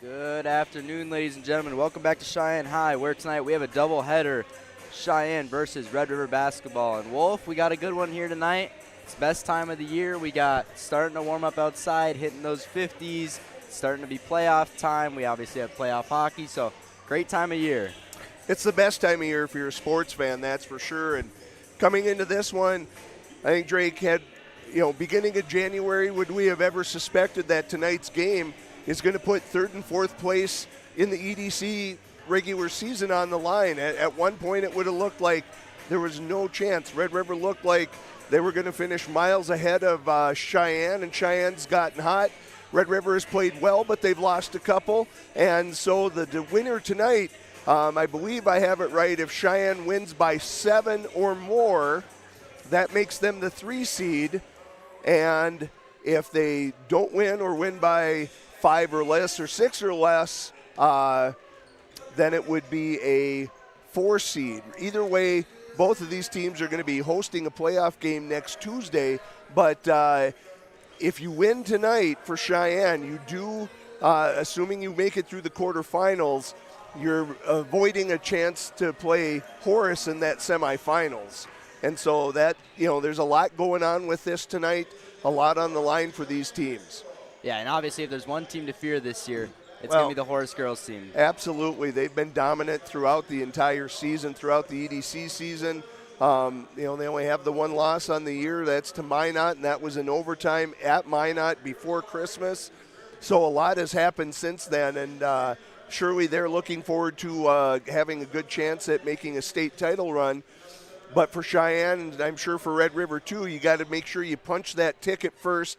Good afternoon, ladies and gentlemen. Welcome back to Cheyenne High, where tonight we have a doubleheader, Cheyenne versus Red River basketball. And Wolf, we got a good one here tonight. It's best time of the year. We got starting to warm up outside, hitting those 50s, starting to be playoff time. We obviously have playoff hockey, so great time of year. It's the best time of year if you're a sports fan, that's for sure. And coming into this one, I think Drake had, beginning of January, would we have ever suspected that tonight's game is going to put third and fourth place in the EDC regular season on the line? At one point, it would have looked like there was no chance. Red River looked like they were going to finish miles ahead of Cheyenne, and Cheyenne's gotten hot. Red River has played well, but they've lost a couple. And so the winner tonight, I believe I have it right, if Cheyenne wins by 7 or more, that makes them the 3 seed. And if they don't win or win by 5 or less or 6 or less, then it would be a 4 seed. Either way, both of these teams are going to be hosting a playoff game next Tuesday. But if you win tonight for Cheyenne, you do, assuming you make it through the quarterfinals, you're avoiding a chance to play Horace in that semifinals. And so that, there's a lot going on with this tonight, a lot on the line for these teams. Yeah, and obviously if there's one team to fear this year, it's going to be the Horace girls team. Absolutely. They've been dominant throughout the entire season, throughout the EDC season. They only have the one loss on the year. That's to Minot, and that was in overtime at Minot before Christmas. So a lot has happened since then, and surely they're looking forward to having a good chance at making a state title run. But for Cheyenne, and I'm sure for Red River too, you got to make sure you punch that ticket first,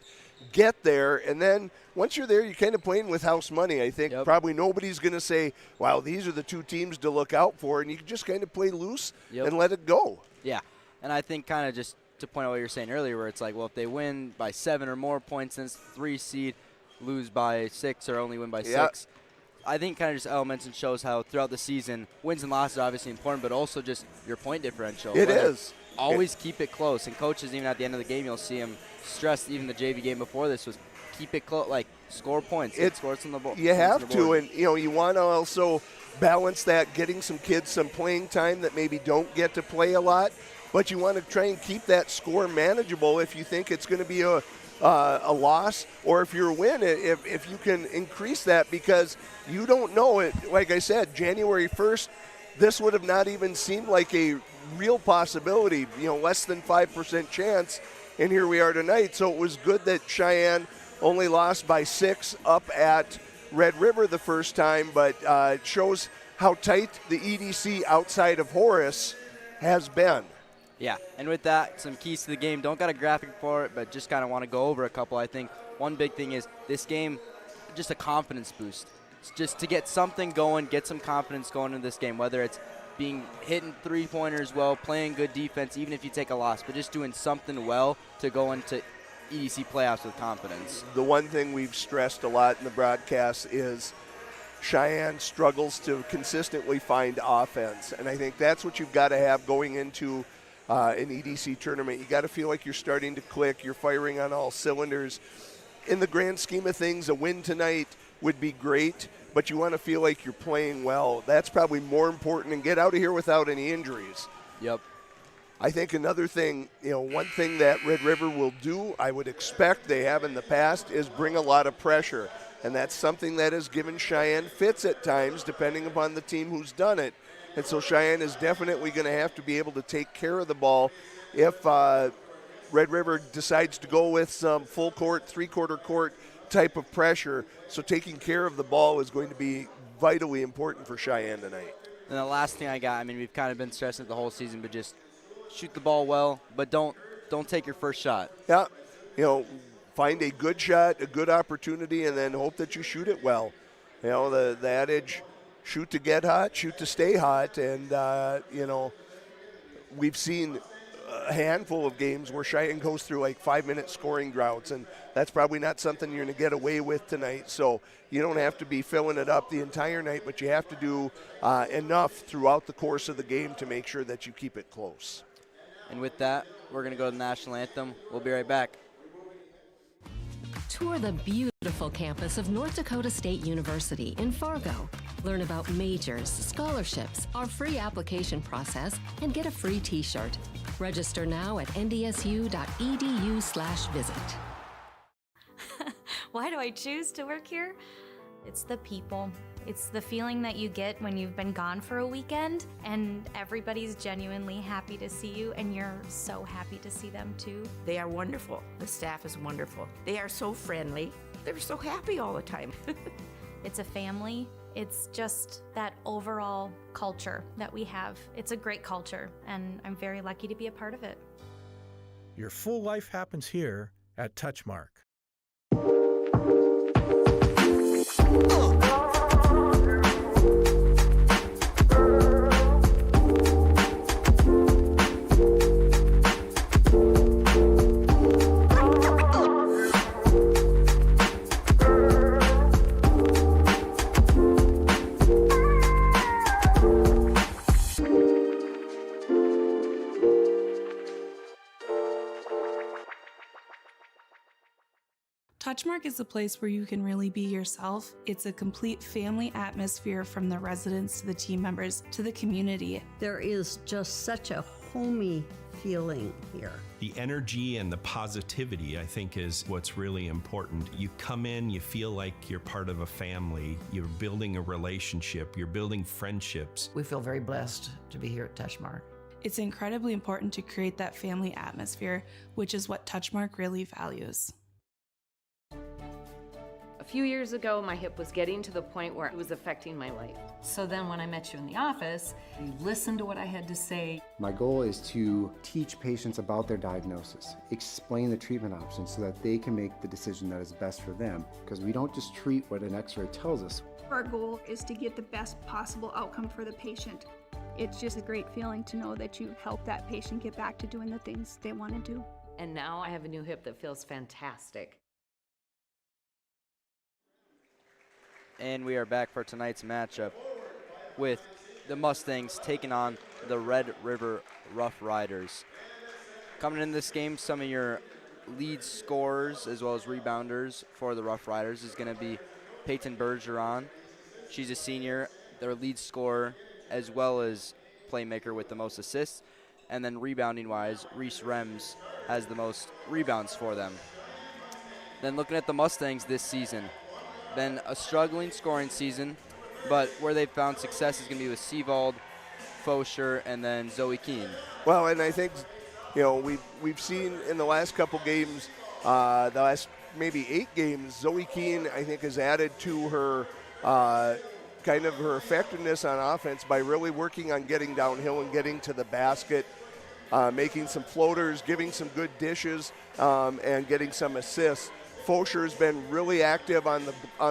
get there, and then once you're there, you're kind of playing with house money. I think probably nobody's going to say, wow, these are the 2 teams to look out for, and you can just kind of play loose and let it go. Yeah, and I think kind of just to point out what you were saying earlier, where it's like, well, if they win by 7 or more points, then it's 3 seed, lose by 6 or only win by 6. I think kind of just elements and shows how throughout the season, wins and losses are obviously important, but also just your point differential. It is. Always keep it close. And coaches, even at the end of the game, you'll see them stress, even the JV game before this, was keep it close, like score points. Scores on the board. You have to, and you want to also balance that, getting some kids some playing time that maybe don't get to play a lot, but you want to try and keep that score manageable if you think it's going to be a loss, or if you're a win, if you can increase that, because you don't know it. Like I said, January 1st, this would have not even seemed like a real possibility, less than 5% chance, and here we are tonight. So it was good that Cheyenne only lost by 6 up at Red River the first time, but it shows how tight the EDC outside of Horace has been. Yeah, and with that, some keys to the game. Don't got a graphic for it, but just kind of want to go over a couple. I think one big thing is this game, just a confidence boost. It's just to get something going, get some confidence going in this game, whether it's hitting 3-pointers well, playing good defense, even if you take a loss, but just doing something well to go into EDC playoffs with confidence. The one thing we've stressed a lot in the broadcast is Cheyenne struggles to consistently find offense, and I think that's what you've got to have going into an EDC tournament. You got to feel like you're starting to click, you're firing on all cylinders. In the grand scheme of things, a win tonight would be great, but you want to feel like you're playing well. That's probably more important, and get out of here without any injuries. Yep. I think another thing, one thing that Red River will do, I would expect they have in the past, is bring a lot of pressure. And that's something that has given Cheyenne fits at times, depending upon the team who's done it. And so Cheyenne is definitely going to have to be able to take care of the ball if Red River decides to go with some full court, 3-quarter court type of pressure. So taking care of the ball is going to be vitally important for Cheyenne tonight. And the last thing I got, we've kind of been stressing it the whole season, but just shoot the ball well, but don't take your first shot. Yeah, find a good shot, a good opportunity, and then hope that you shoot it well. The adage, shoot to get hot, shoot to stay hot. And, we've seen a handful of games where Cheyenne goes through like 5-minute scoring droughts, and that's probably not something you're going to get away with tonight. So you don't have to be filling it up the entire night, but you have to do enough throughout the course of the game to make sure that you keep it close. And with that, we're going to go to the national anthem. We'll be right back. Tour the beautiful beautiful campus of North Dakota State University in Fargo. Learn about majors, scholarships, our free application process, and get a free t-shirt. Register now at ndsu.edu/visit. Why do I choose to work here? It's the people. It's the feeling that you get when you've been gone for a weekend and everybody's genuinely happy to see you and you're so happy to see them too. They are wonderful. The staff is wonderful. They are so friendly. They're so happy all the time. It's a family. It's just that overall culture that we have. It's a great culture and I'm very lucky to be a part of it. Your full life happens here at Touchmark. Touchmark is a place where you can really be yourself. It's a complete family atmosphere from the residents to the team members to the community. There is just such a homey feeling here. The energy and the positivity, I think, is what's really important. You come in, you feel like you're part of a family, you're building a relationship, you're building friendships. We feel very blessed to be here at Touchmark. It's incredibly important to create that family atmosphere, which is what Touchmark really values. A few years ago, my hip was getting to the point where it was affecting my life. So then when I met you in the office, you listened to what I had to say. My goal is to teach patients about their diagnosis, explain the treatment options so that they can make the decision that is best for them. Because we don't just treat what an x-ray tells us. Our goal is to get the best possible outcome for the patient. It's just a great feeling to know that you help that patient get back to doing the things they want to do. And now I have a new hip that feels fantastic. And we are back for tonight's matchup with the Mustangs taking on the Red River Rough Riders. Coming in this game, some of your lead scorers as well as rebounders for the Rough Riders is going to be Peyton Bergeron. She's a senior, their lead scorer, as well as playmaker with the most assists. And then rebounding-wise, Reese Rems has the most rebounds for them. Then looking at the Mustangs this season, been a struggling scoring season, but where they've found success is going to be with Seavold, Fosher, and then Zoe Keene. Well, and I think, you know, we've seen in the last couple games, the last maybe 8 games, Zoe Keene, I think, has added to her kind of her effectiveness on offense by really working on getting downhill and getting to the basket, making some floaters, giving some good dishes, and getting some assists. Fosher's been really active on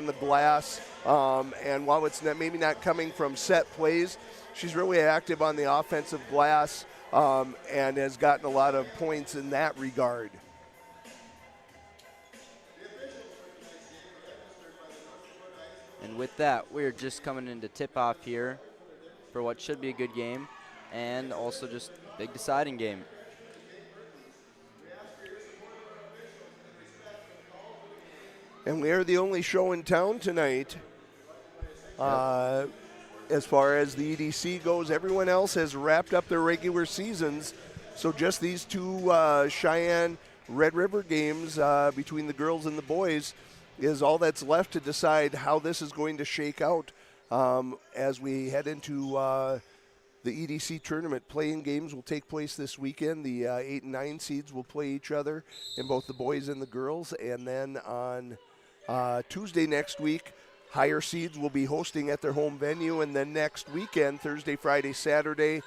the glass, and while it's maybe not coming from set plays, she's really active on the offensive glass and has gotten a lot of points in that regard. And with that, we're just coming into tip-off here for what should be a good game and also just big deciding game. And we are the only show in town tonight. As far as the EDC goes, everyone else has wrapped up their regular seasons. So just these two Cheyenne Red River games between the girls and the boys is all that's left to decide how this is going to shake out as we head into the EDC tournament. Playing games will take place this weekend. The 8 and 9 seeds will play each other in both the boys and the girls. And then on Tuesday next week, higher seeds will be hosting at their home venue. And then next weekend, Thursday, Friday, Saturday,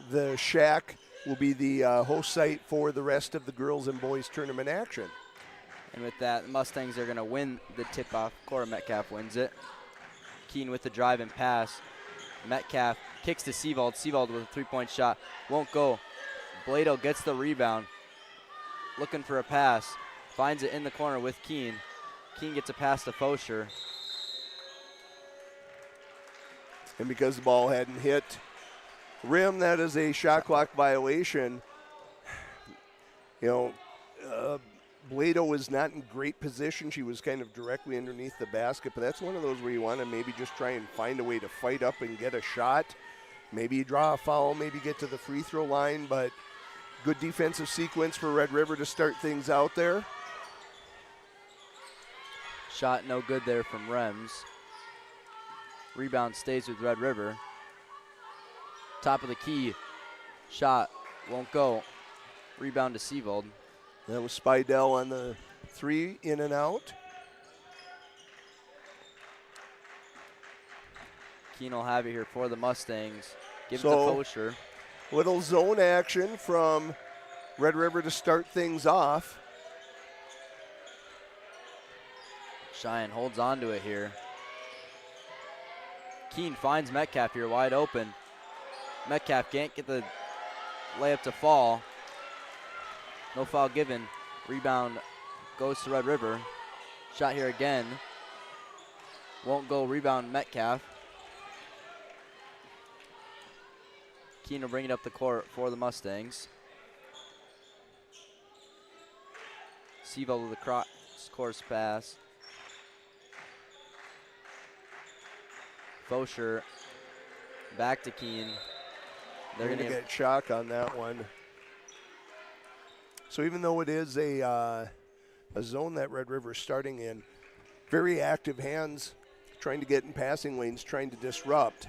the Shack will be the host site for the rest of the girls and boys tournament action. And with that, the Mustangs are going to win the tip-off. Cora Metcalf wins it. Keene with the drive and pass. Metcalf kicks to Seavold. Seavold with a three-point shot. Won't go. Blado gets the rebound. Looking for a pass. Finds it in the corner with Keene. Keene gets a pass to Fosher. And because the ball hadn't hit rim, that is a shot clock violation. You know, Blado was not in great position. She was kind of directly underneath the basket, but that's one of those where you want to maybe just try and find a way to fight up and get a shot. Maybe you draw a foul, maybe get to the free throw line, but good defensive sequence for Red River to start things out there. Shot no good there from Rems. Rebound stays with Red River. Top of the key. Shot won't go. Rebound to Seavold. That was Spidell on the 3, in and out. Keene will have it here for the Mustangs. Gives So, to Fosher. Little zone action from Red River to start things off. Cheyenne holds on to it here. Keene finds Metcalf here wide open. Metcalf can't get the layup to fall. No foul given. Rebound goes to Red River. Shot here again. Won't go. Rebound Metcalf. Keene will bring it up the court for the Mustangs. Seavold with a cross-course pass. Fosher back to Keene. They're going to get shock on that one. So even though it is a zone that Red River is starting in, very active hands, trying to get in passing lanes, trying to disrupt.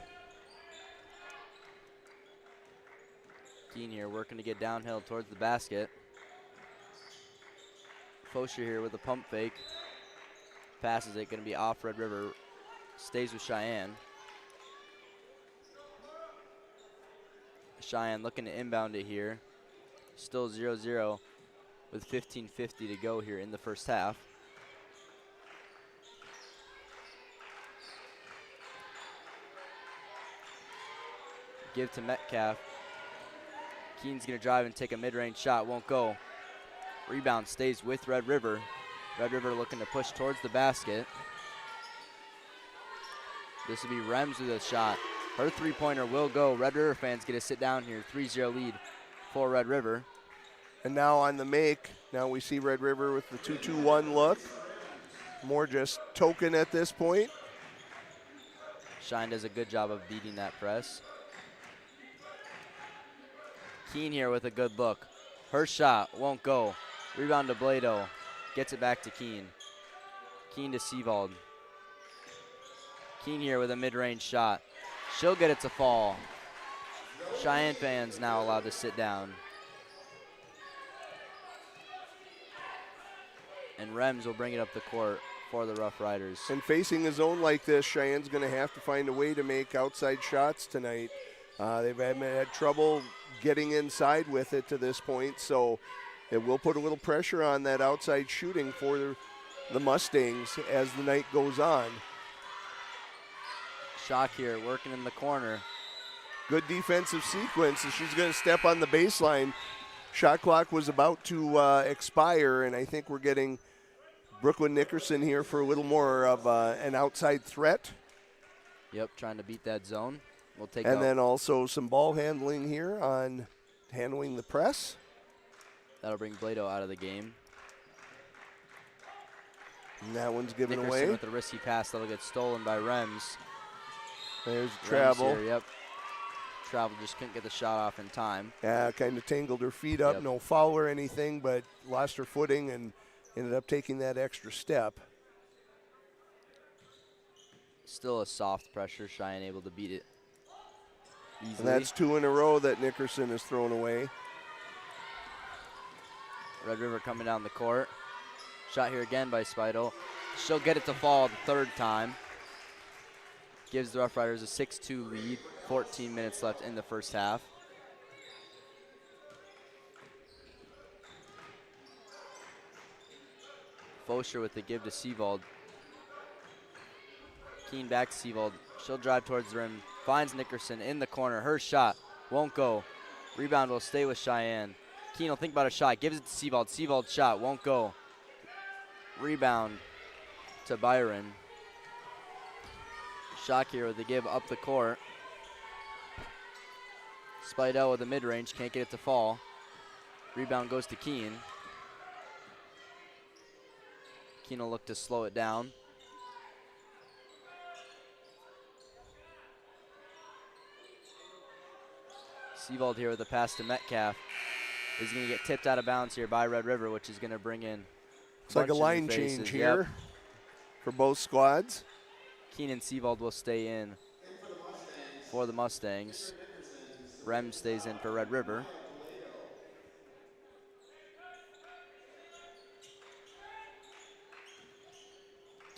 Keene here working to get downhill towards the basket. Fosher here with a pump fake. Passes it, going to be off Red River. Stays with Cheyenne. Cheyenne looking to inbound it here. Still 0-0 with 15:50 to go here in the first half. Give to Metcalf. Keene's going to drive and take a mid-range shot. Won't go. Rebound stays with Red River. Red River looking to push towards the basket. This will be Rems with a shot. Her three-pointer will go. Red River fans get to sit down here. 3-0 lead for Red River. And now on the make, now we see Red River with the 2-2-1 look. More just token at this point. Shine does a good job of beating that press. Keene here with a good look. Her shot won't go. Rebound to Blado. Gets it back to Keene. Keene to Seavold. Keene here with a mid-range shot. She'll get it to fall. Cheyenne fans now allowed to sit down. And Rems will bring it up the court for the Rough Riders. And facing a zone like this, Cheyenne's going to have to find a way to make outside shots tonight. They've had trouble getting inside with it to this point, so it will put a little pressure on that outside shooting for the Mustangs as the night goes on. Shock here, working in the corner. Good defensive sequence, and she's going to step on the baseline. Shot clock was about to expire, and I think we're getting Brooklyn Nickerson here for a little more of an outside threat. Yep, trying to beat that zone. We'll take and then also some ball handling here on handling the press. That'll bring Blado out of the game. And that one's given Nickerson away. With a risky pass that'll get stolen by Rems. There's travel. Here, yep. Travel just couldn't get the shot off in time. Yeah, kind of tangled her feet up. Yep. No foul or anything, but lost her footing and ended up taking that extra step. Still a soft pressure. Cheyenne able to beat it easily. And that's 2 in a row that Nickerson has thrown away. Red River coming down the court. Shot here again by Spidel. She'll get it to fall the third time. Gives the Rough Riders a 6-2 lead. 14 minutes left in the first half. Fosher with the give to Seavold. Keene back to Seavold. She'll drive towards the rim. Finds Nickerson in the corner. Her shot won't go. Rebound will stay with Cheyenne. Keene will think about a shot. Gives it to Seavold. Seavold's shot won't go. Rebound to Byron. Shock here with the give up the court. Spidell with the mid-range. Can't get it to fall. Rebound goes to Keene. Keene will look to slow it down. Seavold here with a pass to Metcalf. Is going to get tipped out of bounds here by Red River, which is going to bring in It's like a line change here for both squads. Keene and Seavold will stay in for the Mustangs. Rem stays in for Red River.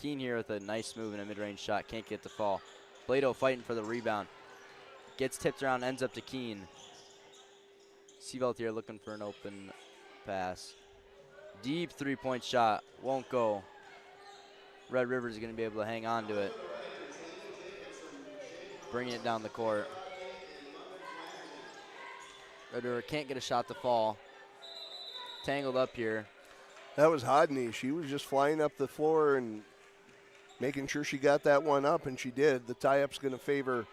Keene here with a nice move and a mid-range shot. Can't get the fall. Blado fighting for the rebound. Gets tipped around, ends up to Keene. Seavold here looking for an open pass. Deep three-point shot. Won't go. Red River's going to be able to hang on to it. Bringing it down the court. Red River can't get a shot to fall. Tangled up here. That was Hodney. She was just flying up the floor and making sure she got that one up, and she did. The tie-up's going to favor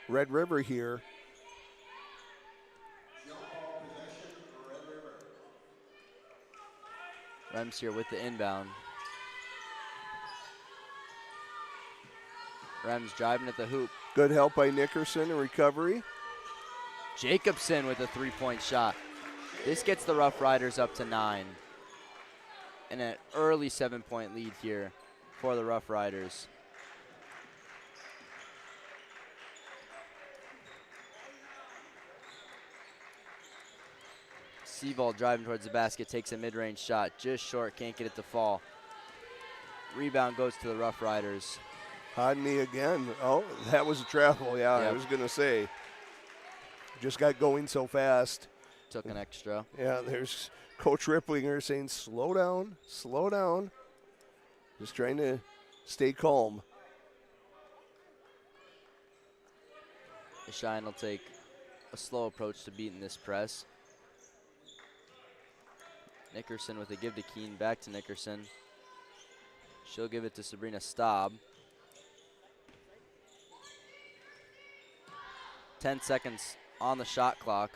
Red River here. Rems here with the inbound. Rems driving at the hoop. Good help by Nickerson in recovery. Jacobson with a three-point shot. This gets the Rough Riders up to 9. And an early 7-point lead here for the Rough Riders. Seavold driving towards the basket, takes a mid-range shot. Just short, can't get it to fall. Rebound goes to the Rough Riders. Hodney again. Oh, that was a travel, yeah, I was going to say. Just got going so fast. Took an extra. Yeah, there's Coach Ripplinger saying, slow down, slow down. Just trying to stay calm. Cheyenne will take a slow approach to beating this press. Nickerson with a give to Keene, back to Nickerson. She'll give it to Sabrina Staub. 10 seconds on the shot clock.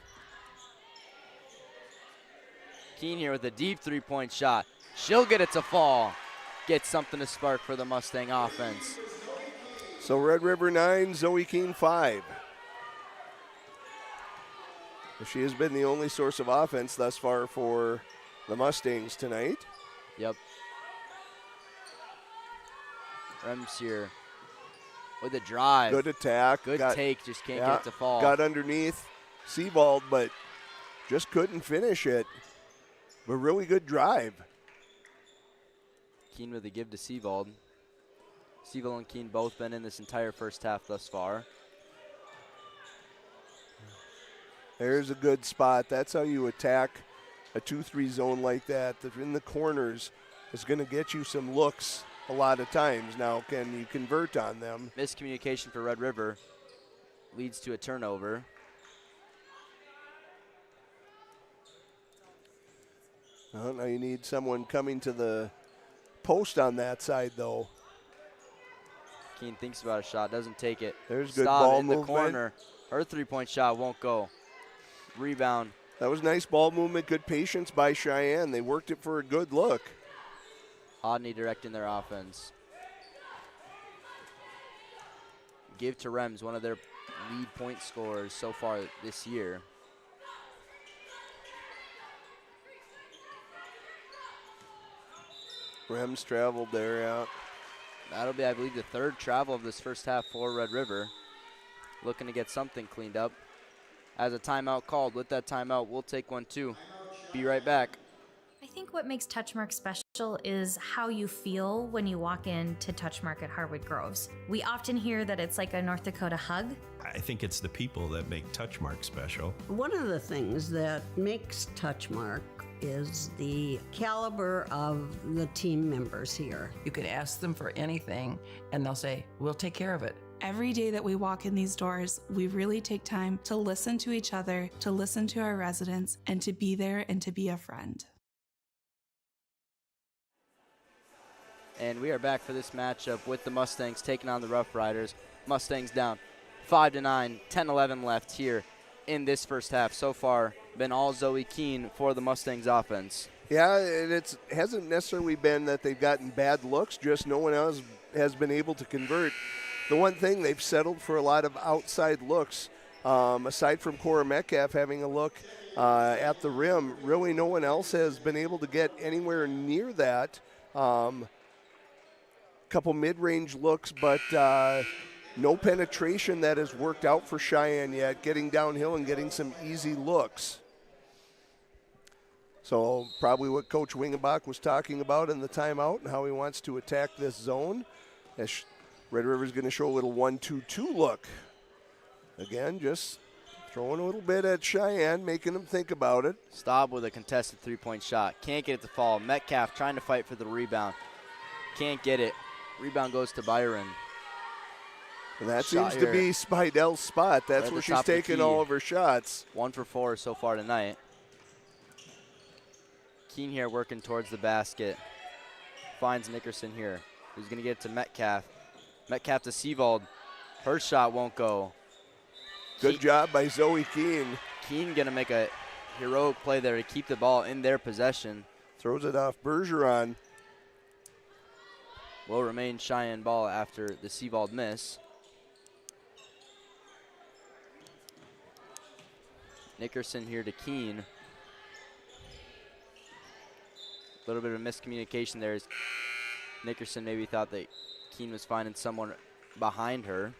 Keene here with a deep three-point shot. She'll get it to fall. Get something to spark for the Mustang offense. So Red River 9, Zoe Keene 5. She has been the only source of offense thus far for the Mustangs tonight. Yep. Rems here with a drive. Good attack. Good take, just can't get it to fall. Got underneath Seavold, but just couldn't finish it. A really good drive. Keene with a give to Seavold. Seavold and Keene both been in this entire first half thus far. There's a good spot. That's how you attack a 2-3 zone like that. In the corners is going to get you some looks a lot of times. Now, can you convert on them? Miscommunication for Red River leads to a turnover. Well, now you need someone coming to the post on that side, though. Keene thinks about a shot, doesn't take it. There's good Staub ball in movement. the corner. Her three-point shot won't go. Rebound. That was nice ball movement, good patience by Cheyenne. They worked it for a good look. Hodney directing their offense. Give to Rems, one of their lead point scorers so far this year. Rems traveled there out. That'll be, I believe, the third travel of this first half for Red River. Looking to get something cleaned up. As a timeout called. With that timeout, we'll take one too. Be right back. I think what makes Touchmark special is how you feel when you walk into Touchmark at Harwood Groves. We often hear that it's like a North Dakota hug. I think it's the people that make Touchmark special. One of the things that makes Touchmark is the caliber of the team members here. You could ask them for anything, and they'll say, we'll take care of it. Every day that we walk in these doors, we really take time to listen to each other, to listen to our residents, and to be there and to be a friend. And we are back for this matchup with the Mustangs taking on the Rough Riders. Mustangs down 5-9, 10-11 left here in this first half. So far, been all Zoe Keene for the Mustangs offense. Yeah, and it hasn't necessarily been that they've gotten bad looks, just no one else has been able to convert. The one thing, they've settled for a lot of outside looks. Aside from Cora Metcalf having a look at the rim, really no one else has been able to get anywhere near that. Couple mid-range looks, but no penetration that has worked out for Cheyenne yet, getting downhill and getting some easy looks. So probably what Coach Wingenbach was talking about in the timeout and how he wants to attack this zone. As Red River's going to show a little 1-2-2 look. Again, just throwing a little bit at Cheyenne, making them think about it. Staub with a contested three-point shot. Can't get it to fall. Metcalf trying to fight for the rebound. Can't get it. Rebound goes to Byron. And that seems to be Spidell's spot. That's right where she's taking all of her shots. 1 for 4 so far tonight. Keene here working towards the basket. Finds Nickerson here. Who's going to get it to Metcalf. Metcalf to Seavold. Her shot won't go. Good job by Zoe Keene. Keene going to make a heroic play there to keep the ball in their possession. Throws it off Bergeron. Will remain Cheyenne ball after the Seavold miss. Nickerson here to Keene. A little bit of miscommunication there as Nickerson maybe thought that Keene was finding someone behind her.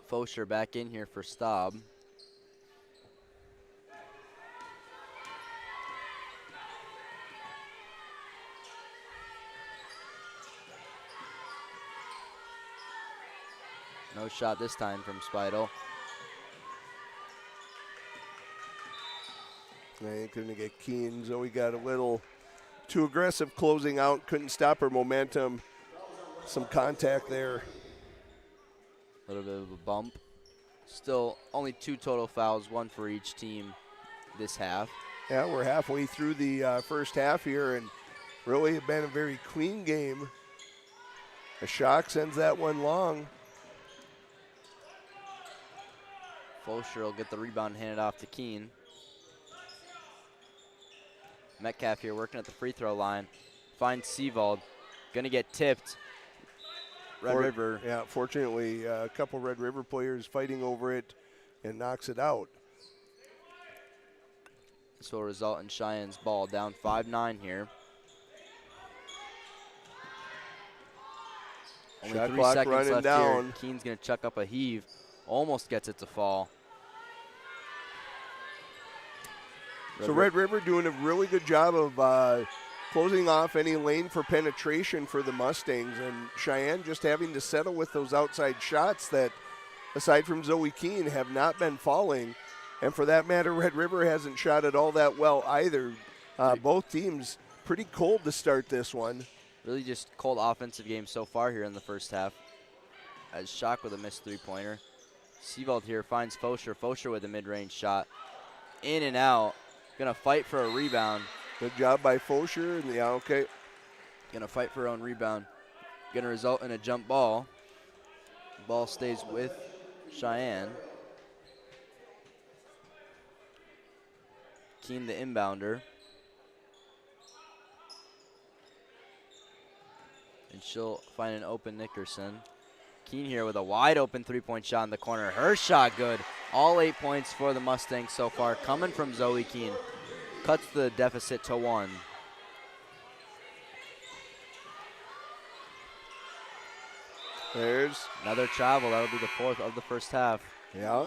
Fosher back in here for Staub. No shot this time from Spidel. They couldn't get Keene. Zoe got a little too aggressive closing out. Couldn't stop her momentum. Some contact there. A little bit of a bump. Still only 2 total fouls, 1 for each team this half. Yeah, we're halfway through the first half here, and really have been a very clean game. Ashok sends that one long. Fosher will get the rebound handed off to Keene. Metcalf here working at the free throw line. Finds Seavold. Gonna get tipped. Red River. Yeah, fortunately, a couple Red River players fighting over it and knocks it out. This will result in Cheyenne's ball down 5-9 here. Only Shot 3 clock seconds running left down. here. Keene's gonna chuck up a heave. Almost gets it to fall. So Red River doing a really good job of closing off any lane for penetration for the Mustangs, and Cheyenne just having to settle with those outside shots that, aside from Zoe Keene, have not been falling. And for that matter, Red River hasn't shot it all that well either. Both teams pretty cold to start this one. Really just cold offensive game so far here in the first half. As Schock with a missed three-pointer. Seavold here finds Fosher. Fosher with a mid-range shot. In and out. Gonna fight for a rebound. Good job by Fosher. Yeah, okay. Gonna fight for her own rebound. Gonna result in a jump ball. Ball stays with Cheyenne. Keene the inbounder. And she'll find an open Nickerson. Keene here with a wide open three-point shot in the corner. Her shot good. All 8 points for the Mustangs so far, coming from Zoe Keene. Cuts the deficit to 1. There's another travel. That'll be the 4th of the first half. Yeah.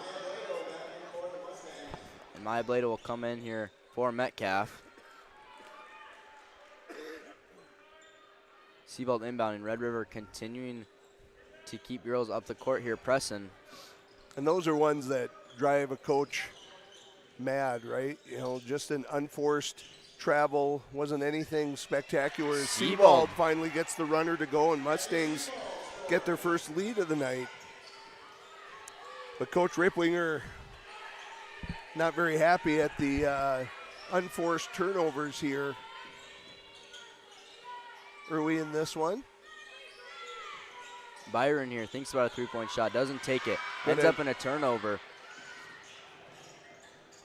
And Maya Blada will come in here for Metcalf. Seavold inbounding. Red River continuing to keep girls up the court here, pressing. And those are ones that drive a coach mad, right? You know, just an unforced travel. Wasn't anything spectacular. Seavold finally gets the runner to go, and Mustangs get their first lead of the night. But Coach Riplinger not very happy at the unforced turnovers here early in this one. Byron here thinks about a three-point shot, doesn't take it, ends up in a turnover.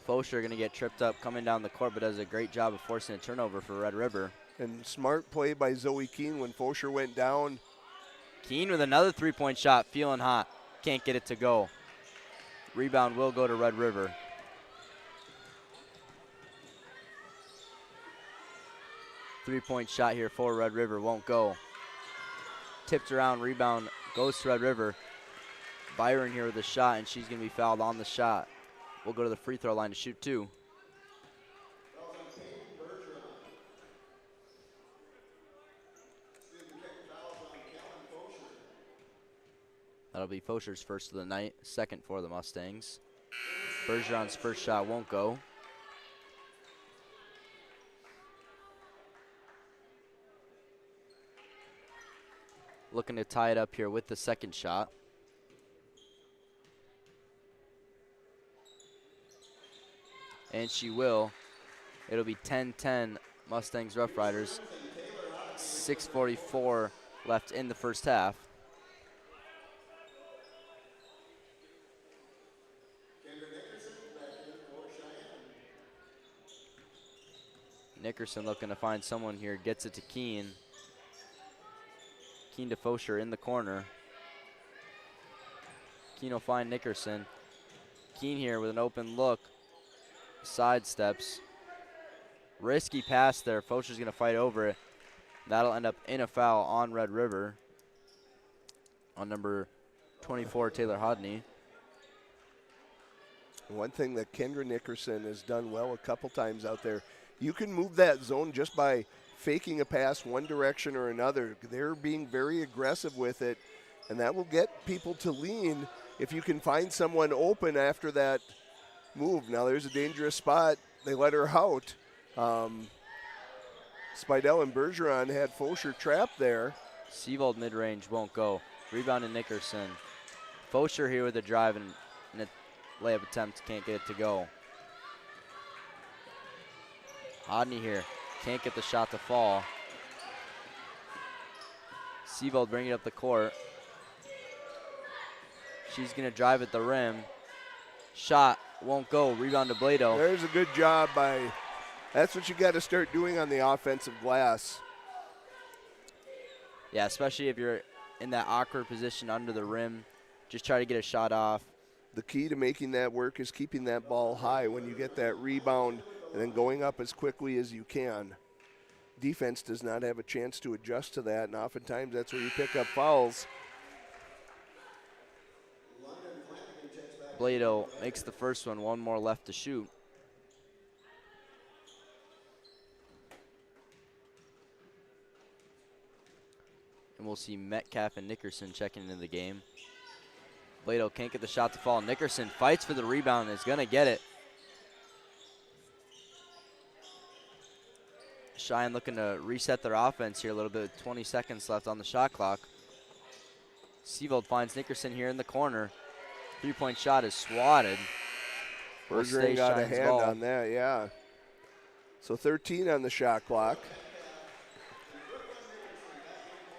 Fosher going to get tripped up coming down the court, but does a great job of forcing a turnover for Red River. And smart play by Zoe Keene when Fosher went down. Keene with another three-point shot, feeling hot. Can't get it to go. Rebound will go to Red River. Three-point shot here for Red River, won't go. Tipped around, rebound goes to Red River. Byron here with a shot, and she's going to be fouled on the shot. We'll go to the free throw line to shoot two. That'll be Fosher's first of the night, second for the Mustangs. Bergeron's first shot won't go. Looking to tie it up here with the second shot. And she will. It'll be 10-10 Mustangs Rough Riders. 6:44 left in the first half. Nickerson looking to find someone here, gets it to Keene. Keene to Fosher in the corner. Keene will find Nickerson. Keene here with an open look. Sidesteps. Risky pass there. Fosher's going to fight over it. That'll end up in a foul on Red River. On number 24, Taylor Hodney. One thing that Kendra Nickerson has done well a couple times out there, you can move that zone just by faking a pass one direction or another. They're being very aggressive with it, and that will get people to lean if you can find someone open after that move. Now there's a dangerous spot. They let her out. Spidell and Bergeron had Fosher trapped there. Seavold mid-range won't go. Rebound to Nickerson. Fosher here with a drive and a layup attempt. Can't get it to go. Hodney here. Can't get the shot to fall. Seavold bringing it up the court. She's going to drive at the rim. Shot won't go. Rebound to Blado. There's a good job by, that's what you got to start doing on the offensive glass. Yeah, especially if you're in that awkward position under the rim. Just try to get a shot off. The key to making that work is keeping that ball high when you get that rebound and then going up as quickly as you can. Defense does not have a chance to adjust to that, and oftentimes that's where you pick up fouls. Blado makes the first one more left to shoot. And we'll see Metcalf and Nickerson checking into the game. Blado can't get the shot to fall. Nickerson fights for the rebound and is going to get it. Cheyenne looking to reset their offense here a little bit with 20 seconds left on the shot clock. Seavold finds Nickerson here in the corner. Three-point shot is swatted. Bergeron got a hand on that, yeah. So 13 on the shot clock.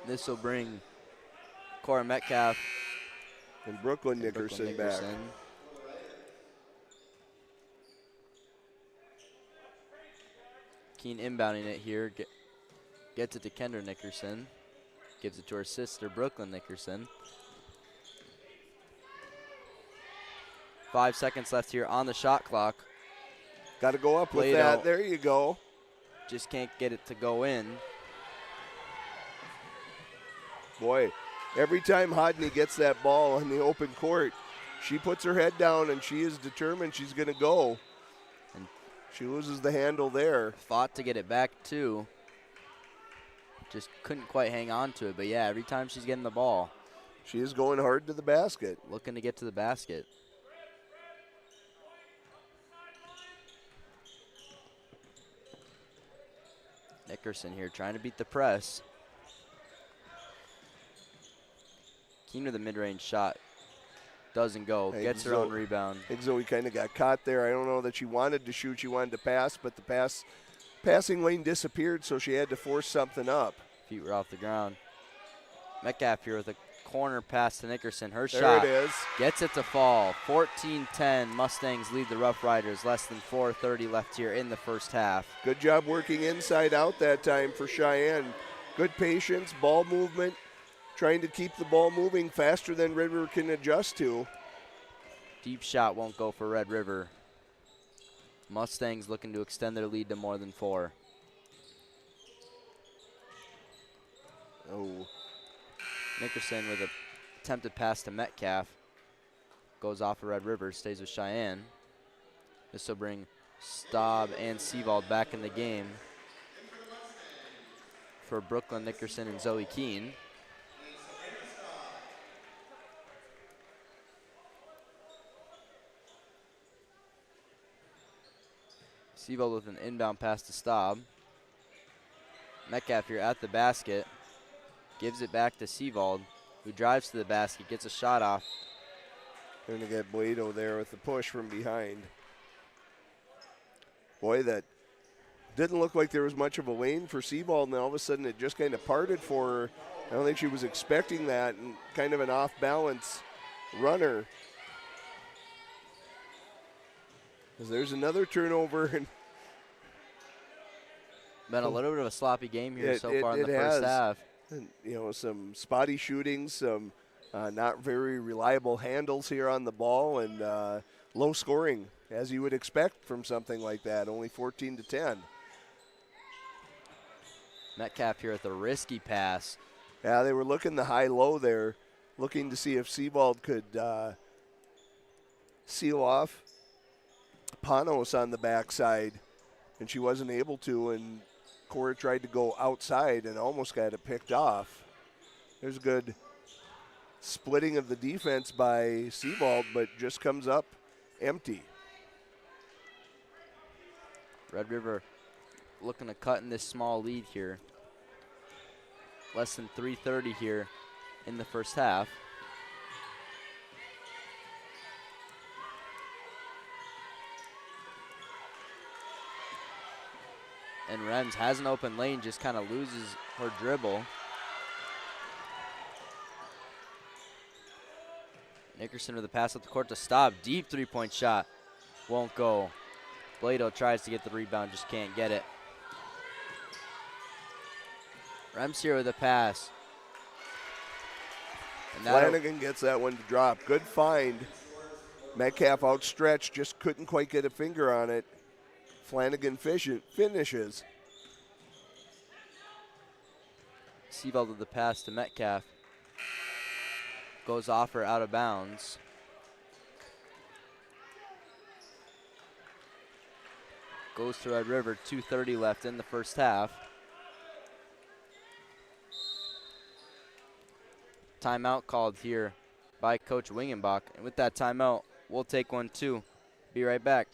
This will bring Cora Metcalf and Brooklyn Nickerson back. Keene inbounding it here. Gets it to Kendra Nickerson. Gives it to her sister, Brooklyn Nickerson. 5 seconds left here on the shot clock. Got to go up with that. There you go. Just can't get it to go in. Boy, every time Hodney gets that ball in the open court, she puts her head down and she is determined she's going to go. And she loses the handle there. Fought to get it back too. Just couldn't quite hang on to it. But yeah, every time she's getting the ball, she is going hard to the basket. Looking to get to the basket. Nickerson here trying to beat the press. Keene with the mid-range shot. Doesn't go. Gets her own rebound. I think Zoe kind of got caught there. I don't know that she wanted to shoot. She wanted to pass, but the passing lane disappeared, so she had to force something up. Feet were off the ground. Metcalf here with a corner pass to Nickerson. Her There shot it is. gets it to fall. 14-10. Mustangs lead the Rough Riders. Less than 4:30 left here in the first half. Good job working inside out that time for Cheyenne. Good patience, ball movement, trying to keep the ball moving faster than Red River can adjust to. Deep shot won't go for Red River. Mustangs looking to extend their lead to more than 4. Oh. Nickerson with an attempted pass to Metcalf. Goes off of Red River, stays with Cheyenne. This will bring Staub and Seavold back in the game for Brooklyn Nickerson and Zoe Keene. Seavold with an inbound pass to Staub. Metcalf here at the basket. Gives it back to Seavold, who drives to the basket, gets a shot off. Going to get Buedo there with the push from behind. Boy, that didn't look like there was much of a lane for Seavold, and all of a sudden it just kind of parted for her. I don't think she was expecting that, and kind of an off-balance runner. Because there's another turnover. And been a little bit of a sloppy game here so far in the has. first half. And, you know, some spotty shootings, some not very reliable handles here on the ball, and low scoring, as you would expect from something like that, only 14-10. Metcalf here with a risky pass. Yeah, they were looking the high-low there, looking to see if Seavold could seal off Panos on the backside, and she wasn't able to, and Cora tried to go outside and almost got it picked off. There's a good splitting of the defense by Seavold, but just comes up empty. Red River looking to cut in this small lead here. Less than 3:30 here in the first half. And Rems has an open lane, just kind of loses her dribble. Nickerson with the pass up the court to Staub. Deep three-point shot. Won't go. Blado tries to get the rebound, just can't get it. Rems here with a pass. And Flanagan gets that one to drop. Good find. Metcalf outstretched, just couldn't quite get a finger on it. Flanagan finishes. Seavold with the pass to Metcalf. Goes off her out of bounds. Goes to Red River, 2:30 left in the first half. Timeout called here by Coach Wingenbach. And with that timeout, we'll take one too. Be right back.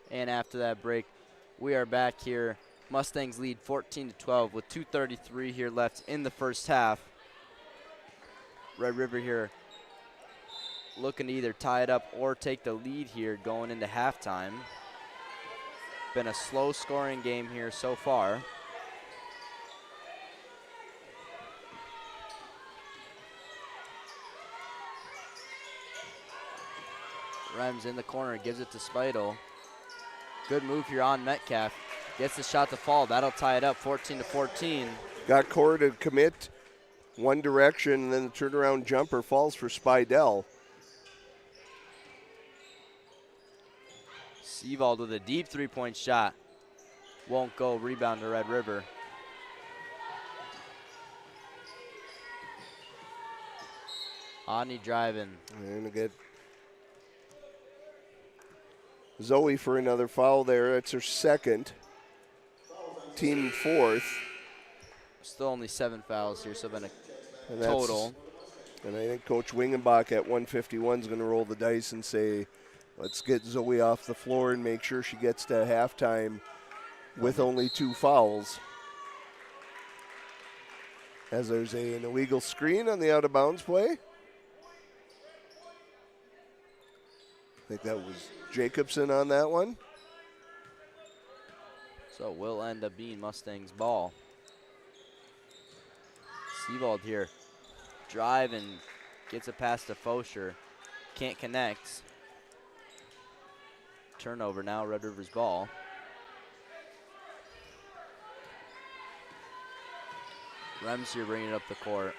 And after that break, we are back here. Mustangs lead 14-12 with 2:33 here left in the first half. Red River here looking to either tie it up or take the lead here going into halftime. Been a slow scoring game here so far. Rems in the corner, gives it to Speidel. Good move here on Metcalf. Gets the shot to fall. That'll tie it up 14-14. Got Cora to commit one direction, and then the turnaround jumper falls for Speidel. Seavold with a deep three-point shot. Won't go. Rebound to Red River. Odney driving. And get Zoe for another foul there. That's her second. Team fourth. Still only 7 fouls here, so been a And total. And I think Coach Wingenbach at 151 is going to roll the dice and say, let's get Zoe off the floor and make sure she gets to halftime with only 2 fouls. As there's an illegal screen on the out-of-bounds play. I think that was Jacobson on that one. So it will end up being Mustangs ball. Seavold here. Drive and gets it past to Fosher. Can't connect. Turnover now, Red River's ball. Rems here bringing it up the court.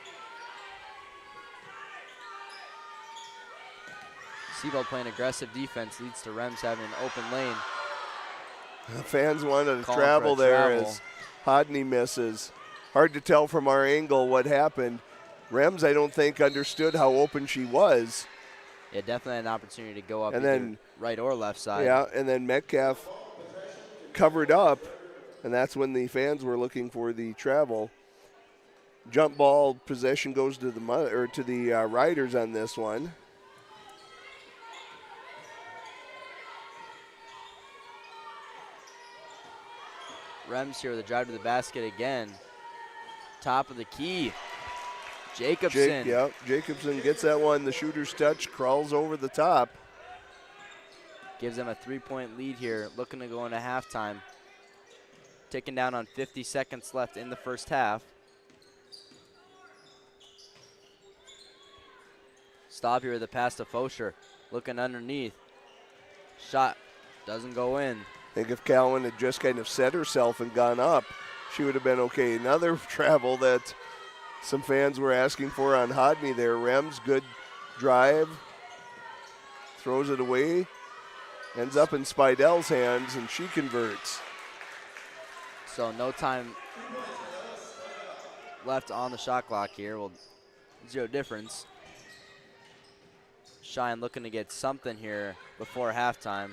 Seavold playing aggressive defense leads to Rems having an open lane. The fans wanted to Calling travel for a there travel. as Hodney misses. Hard to tell from our angle what happened. Rems, I don't think, understood how open she was. Yeah, definitely an opportunity to go up And either then- right or left side. Yeah, and then Metcalf covered up, and that's when the fans were looking for the travel. Jump ball possession goes to the Riders on this one. Rems here with a drive to the basket again. Top of the key. Jacobson. Jacobson gets that one. The shooter's touch, crawls over the top. Gives them a 3-point lead here, looking to go into halftime. Ticking down on 50 seconds left in the first half. Stop here with a pass to Fosher. Looking underneath. Shot doesn't go in. I think if Cowan had just kind of set herself and gone up, she would have been okay. Another travel that some fans were asking for on Hodney there. Rems, good drive. Throws it away. Ends up in Spidell's hands, and she converts. So no time left on the shot clock here. Well, 0 difference. Cheyenne looking to get something here before halftime.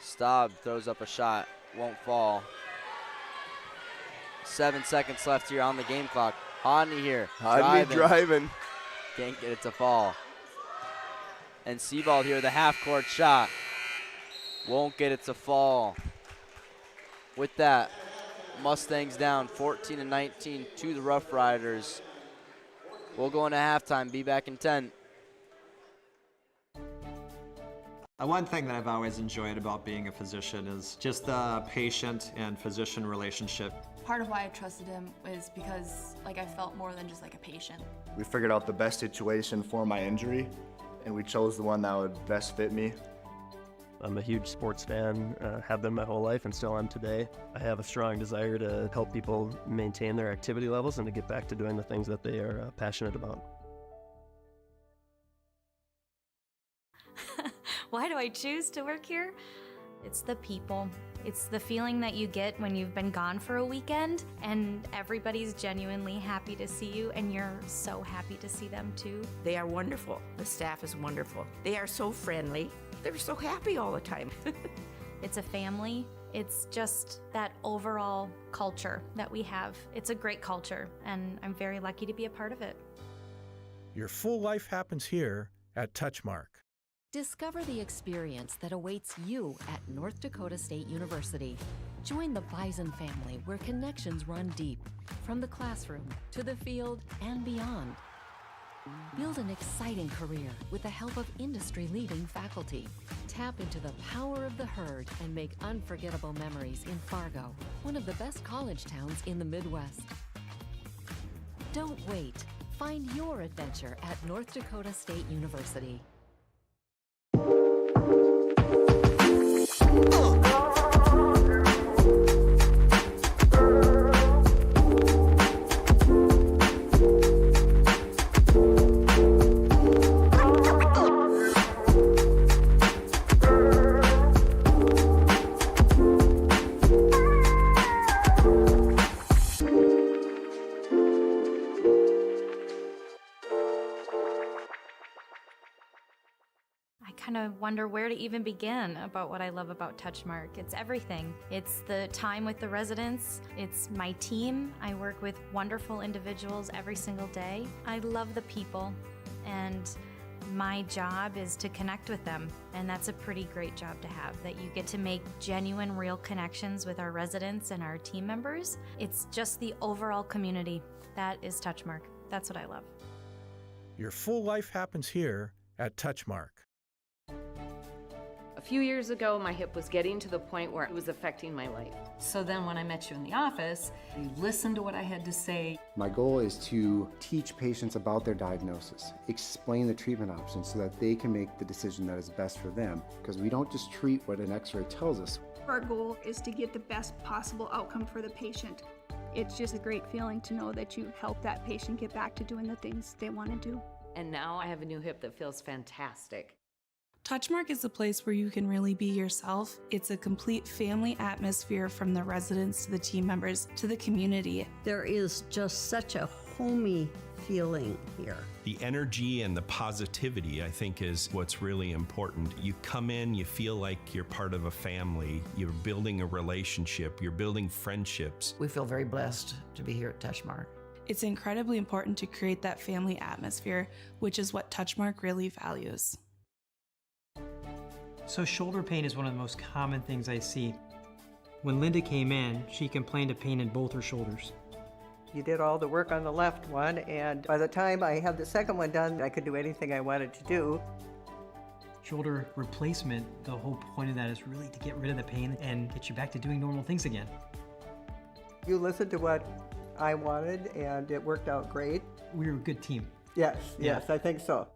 Staub throws up a shot, won't fall. 7 seconds left here on the game clock. Hodney here, Hodney driving. Can't get it to fall. And Seavold here, the half-court shot. Won't get it to fall. With that, Mustangs down 14-19 to the Rough Riders. We'll go into halftime, be back in 10. One thing that I've always enjoyed about being a physician is just the patient and physician relationship. Part of why I trusted him is because I felt more than just a patient. We figured out the best situation for my injury, and we chose the one that would best fit me. I'm a huge sports fan, have been my whole life and still am today. I have a strong desire to help people maintain their activity levels and to get back to doing the things that they are passionate about. Why do I choose to work here? It's the people. It's the feeling that you get when you've been gone for a weekend and everybody's genuinely happy to see you and you're so happy to see them too. They are wonderful. The staff is wonderful. They are so friendly. They're so happy all the time. It's a family. It's just that overall culture that we have. It's a great culture and I'm very lucky to be a part of it. Your full life happens here at Touchmark. Discover the experience that awaits you at North Dakota State University. Join the Bison family where connections run deep, from the classroom to the field and beyond. Build an exciting career with the help of industry-leading faculty. Tap into the power of the herd and make unforgettable memories in Fargo, one of the best college towns in the Midwest. Don't wait. Find your adventure at North Dakota State University. kind of wonder where to even begin about what I love about Touchmark. It's everything. It's the time with the residents. It's my team. I work with wonderful individuals every single day. I love the people, and my job is to connect with them, and that's a pretty great job to have, that you get to make genuine, real connections with our residents and our team members. It's just the overall community. That is Touchmark. That's what I love. Your full life happens here at Touchmark. A few years ago, my hip was getting to the point where it was affecting my life. So then when I met you in the office, you listened to what I had to say. My goal is to teach patients about their diagnosis, explain the treatment options so that they can make the decision that is best for them, because we don't just treat what an x-ray tells us. Our goal is to get the best possible outcome for the patient. It's just a great feeling to know that you help that patient get back to doing the things they want to do. And now I have a new hip that feels fantastic. Touchmark is a place where you can really be yourself. It's a complete family atmosphere from the residents to the team members to the community. There is just such a homey feeling here. The energy and the positivity, I think, is what's really important. You come in, you feel like you're part of a family, you're building a relationship, you're building friendships. We feel very blessed to be here at Touchmark. It's incredibly important to create that family atmosphere, which is what Touchmark really values. So shoulder pain is one of the most common things I see. When Linda came in, she complained of pain in both her shoulders. You did all the work on the left one, and by the time I had the second one done, I could do anything I wanted to do. Shoulder replacement, the whole point of that is really to get rid of the pain and get you back to doing normal things again. You listened to what I wanted, and it worked out great. We were a good team. Yes, I think so.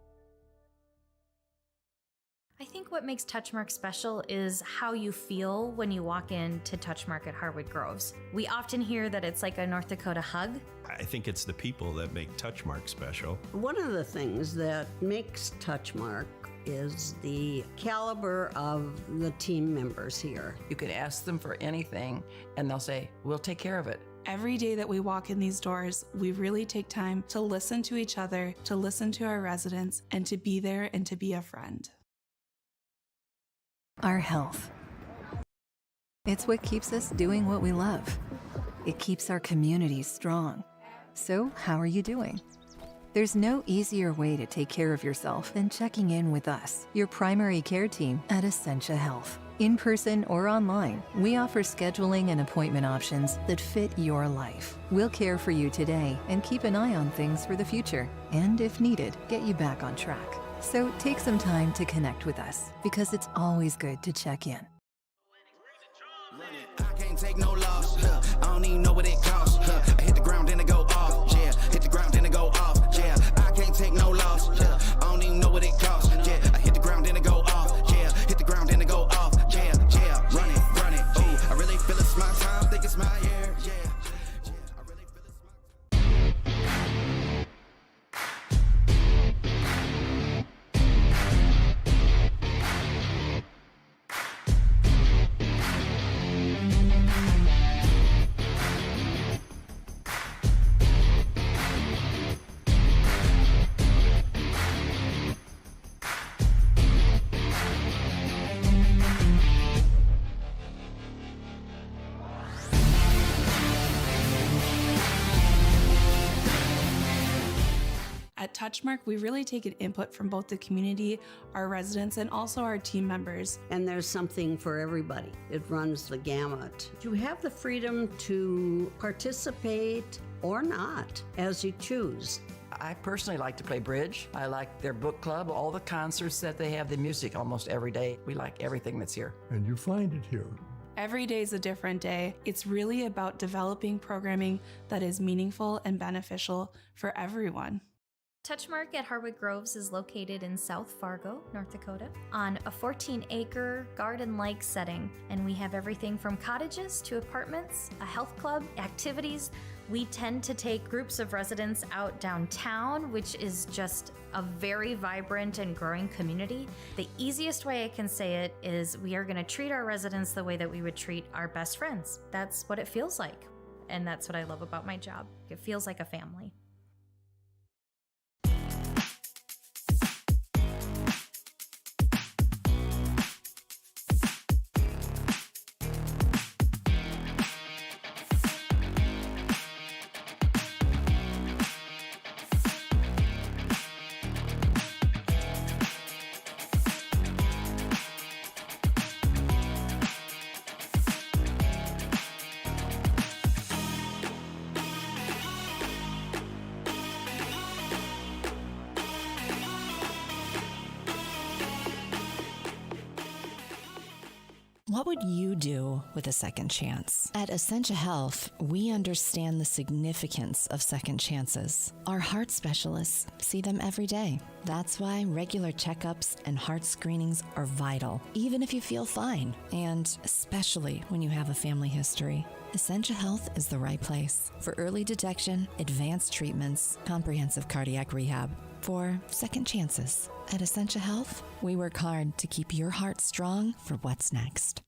I think what makes Touchmark special is how you feel when you walk into Touchmark at Harwood Groves. We often hear that it's like a North Dakota hug. I think it's the people that make Touchmark special. One of the things that makes Touchmark is the caliber of the team members here. You could ask them for anything, and they'll say, we'll take care of it. Every day that we walk in these doors, we really take time to listen to each other, to listen to our residents, and to be there and to be a friend. Our health. It's what keeps us doing what we love. It keeps our communities strong. So, how are you doing? There's no easier way to take care of yourself than checking in with us, your primary care team at Essentia Health. In person or online, we offer scheduling and appointment options that fit your life. We'll care for you today and keep an eye on things for the future, and if needed, get you back on track. So take some time to connect with us, because it's always good to check in. I can't take no loss. I don't even know what it costs. I hit the ground, then it go off. Yeah, hit the ground, then it go off. Yeah, I can't take no loss. I don't even know what it costs. Yeah, I hit the ground, then it go off. Yeah, hit the ground, then it go off. Yeah, run it. Ooh, I really feel it's my time. Think it's my year. Yeah. At Touchmark, we really take an input from both the community, our residents, and also our team members. And there's something for everybody. It runs the gamut. You have the freedom to participate or not, as you choose. I personally like to play bridge. I like their book club, all the concerts that they have, the music almost every day. We like everything that's here. And you find it here. Every day is a different day. It's really about developing programming that is meaningful and beneficial for everyone. Touchmark at Harwood Groves is located in South Fargo, North Dakota, on a 14-acre garden-like setting, and we have everything from cottages to apartments, a health club, activities. We tend to take groups of residents out downtown, which is just a very vibrant and growing community. The easiest way I can say it is we are going to treat our residents the way that we would treat our best friends. That's what it feels like, and that's what I love about my job. It feels like a family. What would you do with a second chance? At Essentia Health, we understand the significance of second chances. Our heart specialists see them every day. That's why regular checkups and heart screenings are vital, even if you feel fine, and especially when you have a family history. Essentia Health is the right place for early detection, advanced treatments, comprehensive cardiac rehab, for second chances. At Essentia Health, we work hard to keep your heart strong for what's next.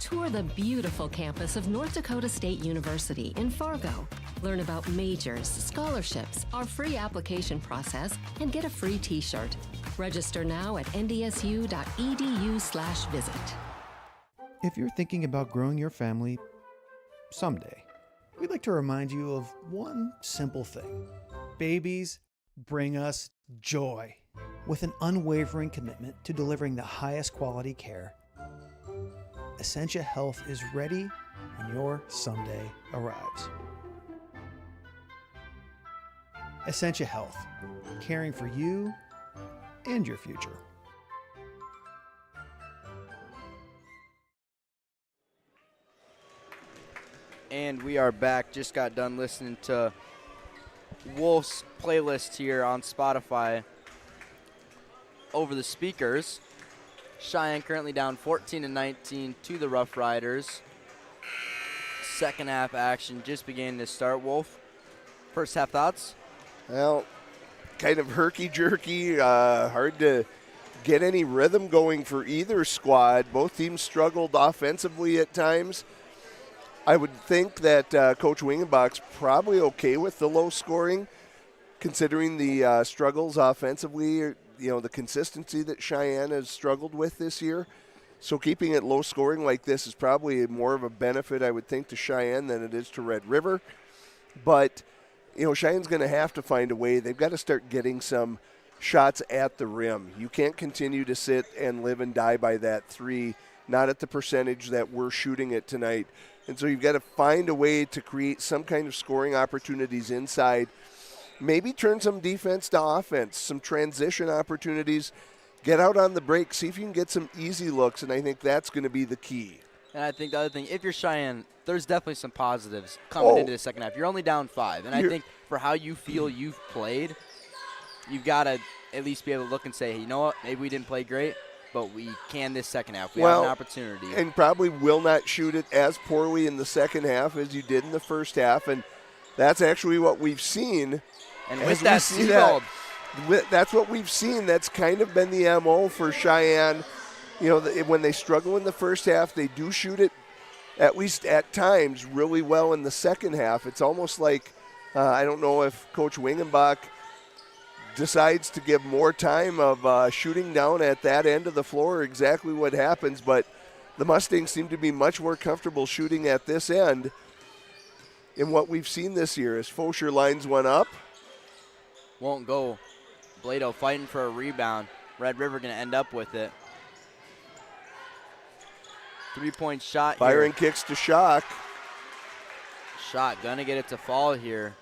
Tour the beautiful campus of North Dakota State University in Fargo. Learn about majors, scholarships, our free application process, and get a free t-shirt. Register now at ndsu.edu/visit. If you're thinking about growing your family someday, we'd like to remind you of one simple thing. Babies bring us joy. With an unwavering commitment to delivering the highest quality care, Essentia Health is ready when your someday arrives. Essentia Health, caring for you and your future. And we are back. Just got done listening to Wolf's playlist here on Spotify over the speakers. Cheyenne currently down 14-19 to the Rough Riders. Second half action just beginning to start. Wolf, first half thoughts? Well, kind of herky-jerky, hard to get any rhythm going for either squad. Both teams struggled offensively at times. I would think that Coach Wingenbach's probably okay with the low scoring, considering the struggles offensively, the consistency that Cheyenne has struggled with this year. So keeping it low scoring like this is probably more of a benefit, I would think, to Cheyenne than it is to Red River. But, Cheyenne's going to have to find a way. They've got to start getting some shots at the rim. You can't continue to sit and live and die by that three, not at the percentage that we're shooting it tonight. And so you've got to find a way to create some kind of scoring opportunities inside. Maybe turn some defense to offense, some transition opportunities. Get out on the break, see if you can get some easy looks, and I think that's going to be the key. And I think the other thing, if you're Cheyenne, there's definitely some positives coming into the second half. You're only down 5, and I think for how you feel you've played, you've got to at least be able to look and say, hey, you know what, maybe we didn't play great, but we can this second half. We have an opportunity. And probably will not shoot it as poorly in the second half as you did in the first half, and that's actually what we've seen. And with that Seagold, that's what we've seen. That's kind of been the MO for Cheyenne. When they struggle in the first half, they do shoot it, at least at times, really well in the second half. It's almost like, I don't know if Coach Wingenbach decides to give more time of shooting down at that end of the floor or exactly what happens, but the Mustangs seem to be much more comfortable shooting at this end in what we've seen this year. As Fosher lines one up. Won't go. Blado fighting for a rebound. Red River going to end up with it. 3-point shot here. Byron kicks to Schock. Shot going to get it to fall here.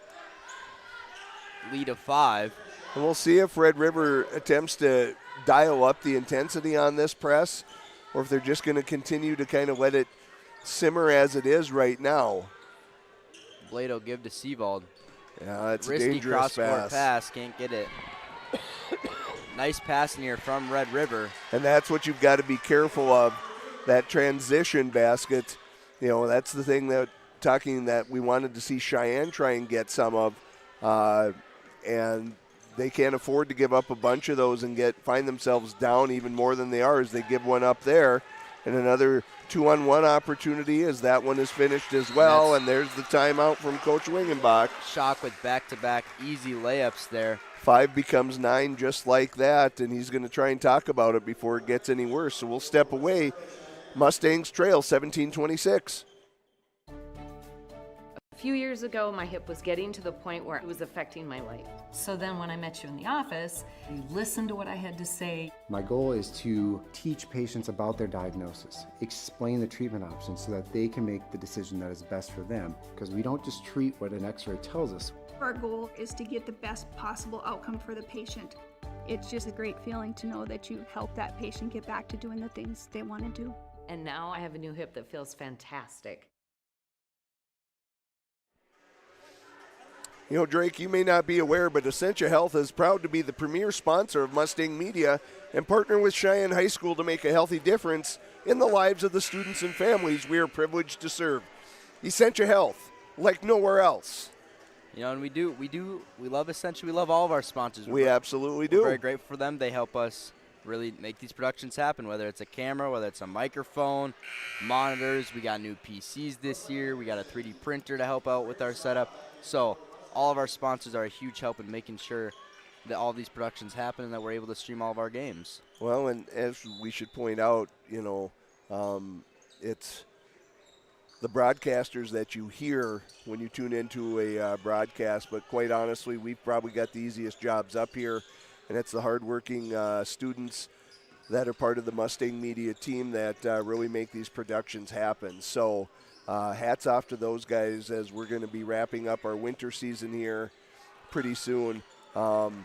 Lead of 5. And we'll see if Red River attempts to dial up the intensity on this press or if they're just going to continue to kind of let it simmer as it is right now. Blado give to Seavold. Yeah, that's a risky dangerous cross-court pass. Can't get it. Nice pass in here from Red River. And that's what you've got to be careful of, that transition basket. That's the thing that we wanted to see Cheyenne try and get some of. And they can't afford to give up a bunch of those and find themselves down even more than they are as they give one up there. And another 2-on-1 opportunity as that one is finished as well. And there's the timeout from Coach Wingenbach. Schock with back-to-back easy layups there. 5 becomes 9 just like that, and he's going to try and talk about it before it gets any worse. So we'll step away. Mustangs trail 17-26. A few years ago, my hip was getting to the point where it was affecting my life. So then when I met you in the office, you listened to what I had to say. My goal is to teach patients about their diagnosis, explain the treatment options so that they can make the decision that is best for them, because we don't just treat what an x-ray tells us. Our goal is to get the best possible outcome for the patient. It's just a great feeling to know that you help that patient get back to doing the things they want to do. And now I have a new hip that feels fantastic. You know, Drake, you may not be aware, but Essentia Health is proud to be the premier sponsor of Mustang Media and partner with Cheyenne High School to make a healthy difference in the lives of the students and families we are privileged to serve. Essentia Health, like nowhere else. You know, and we love Essentia. We love all of our sponsors. We absolutely do. We're very grateful for them. They help us really make these productions happen, whether it's a camera, whether it's a microphone, monitors. We got new PCs this year. We got a 3D printer to help out with our setup. So all of our sponsors are a huge help in making sure that all these productions happen and that we're able to stream all of our games. Well, and as we should point out, you know, it's the broadcasters that you hear when you tune into a broadcast, but quite honestly, we've probably got the easiest jobs up here, and it's the hardworking students that are part of the Mustang Media team that really make these productions happen. So hats off to those guys as we're going to be wrapping up our winter season here pretty soon. And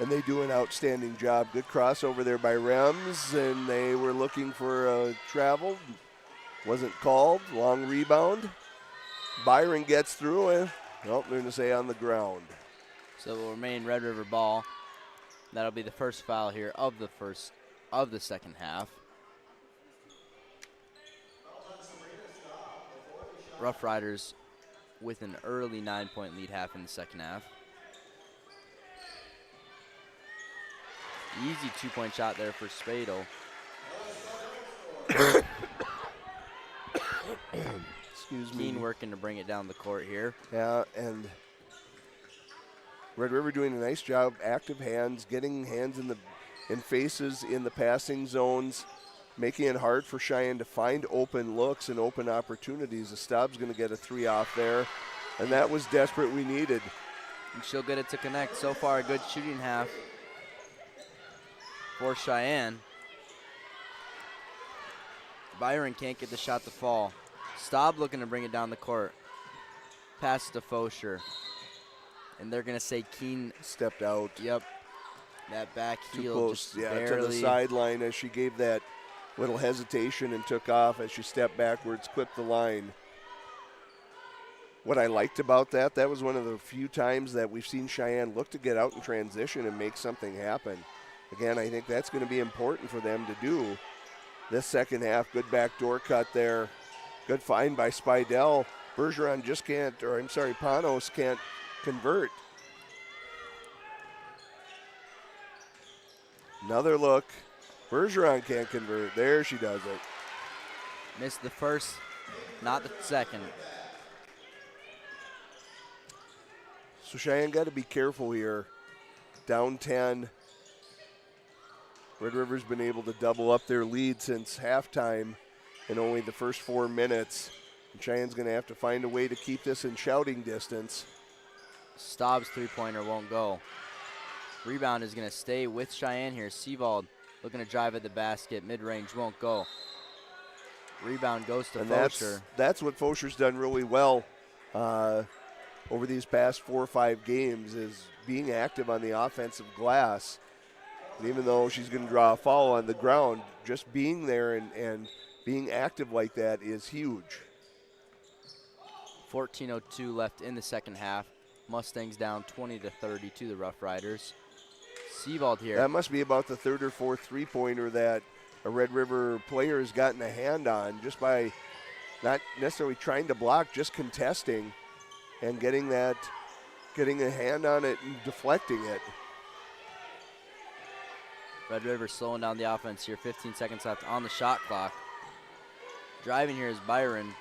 they do an outstanding job. Good crossover there by Rems, and they were looking for travel. Wasn't called. Long rebound. Byron gets through it. Nope, they're going to say on the ground. So it will remain Red River ball. That'll be the first foul here of the second half. Rough Riders with an early 9-point lead half in the second half. Easy 2-point shot there for Spadel. Excuse me. Keen working to bring it down the court here. Yeah, and Red River doing a nice job. Active hands, getting hands in faces in the passing zones, making it hard for Cheyenne to find open looks and open opportunities. Estab's going to get a 3 off there, and that was desperate. We needed. And she'll get it to connect. So far, a good shooting half for Cheyenne. Byron can't get the shot to fall. Staub looking to bring it down the court. Pass to Fosher. And they're going to say Keen stepped out. Yep. That back Too heel close, just yeah, barely. to the sideline as she gave that little hesitation and took off as she stepped backwards, clipped the line. What I liked about that was one of the few times that we've seen Cheyenne look to get out in transition and make something happen. Again, I think that's going to be important for them to do this second half. Good backdoor cut there. Good find by Spidel. Bergeron just can't, or I'm sorry, Panos can't convert. Another look. Bergeron can't convert. There she does it. Missed the first, not the second. So Cheyenne got to be careful here. Down 10. Red River's been able to double up their lead since halftime in only the first 4 minutes. And Cheyenne's going to have to find a way to keep this in shouting distance. Staub's three-pointer won't go. Rebound is going to stay with Cheyenne here. Seavold looking to drive at the basket. Mid-range won't go. Rebound goes to Fosher. That's what Fosher's done really well over these past 4 or 5 games, is being active on the offensive glass. And even though she's going to draw a foul on the ground, just being there and being active like that is huge. 14:02 left in the second half. Mustangs down 20-30 to the Rough Riders. Seavold here. That must be about the 3rd or 4th three-pointer that a Red River player has gotten a hand on just by not necessarily trying to block, just contesting and getting a hand on it and deflecting it. Red River slowing down the offense here. 15 seconds left on the shot clock. Driving here is Byron.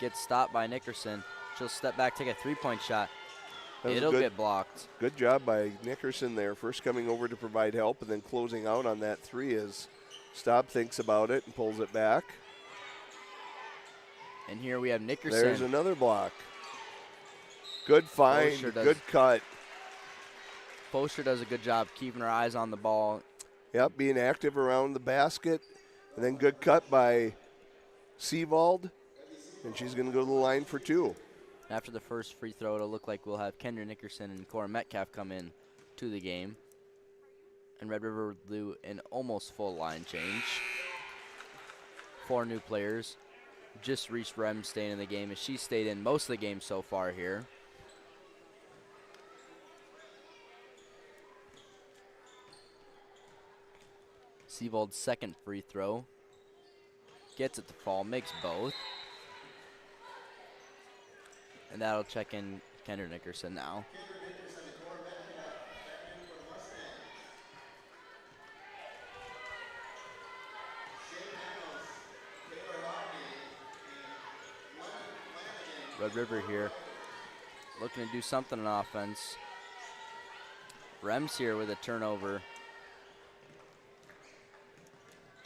Gets stopped by Nickerson. She'll step back, take a three-point shot. It'll get blocked. Good job by Nickerson there. First coming over to provide help and then closing out on that three as Staub thinks about it and pulls it back. And here we have Nickerson. There's another block. Good find, good cut. Fosher does a good job keeping her eyes on the ball. Yep, being active around the basket. And then good cut by Seavold. And she's going to go to the line for 2. After the first free throw, it'll look like we'll have Kendra Nickerson and Cora Metcalf come in to the game. And Red River will do an almost full line change. 4 new players. Just Reese Rem staying in the game, as she stayed in most of the game so far here. Seavold's second free throw. Gets it to fall, makes both. And that'll check in Kendra Nickerson now. Red River here, looking to do something on offense. Rems here with a turnover.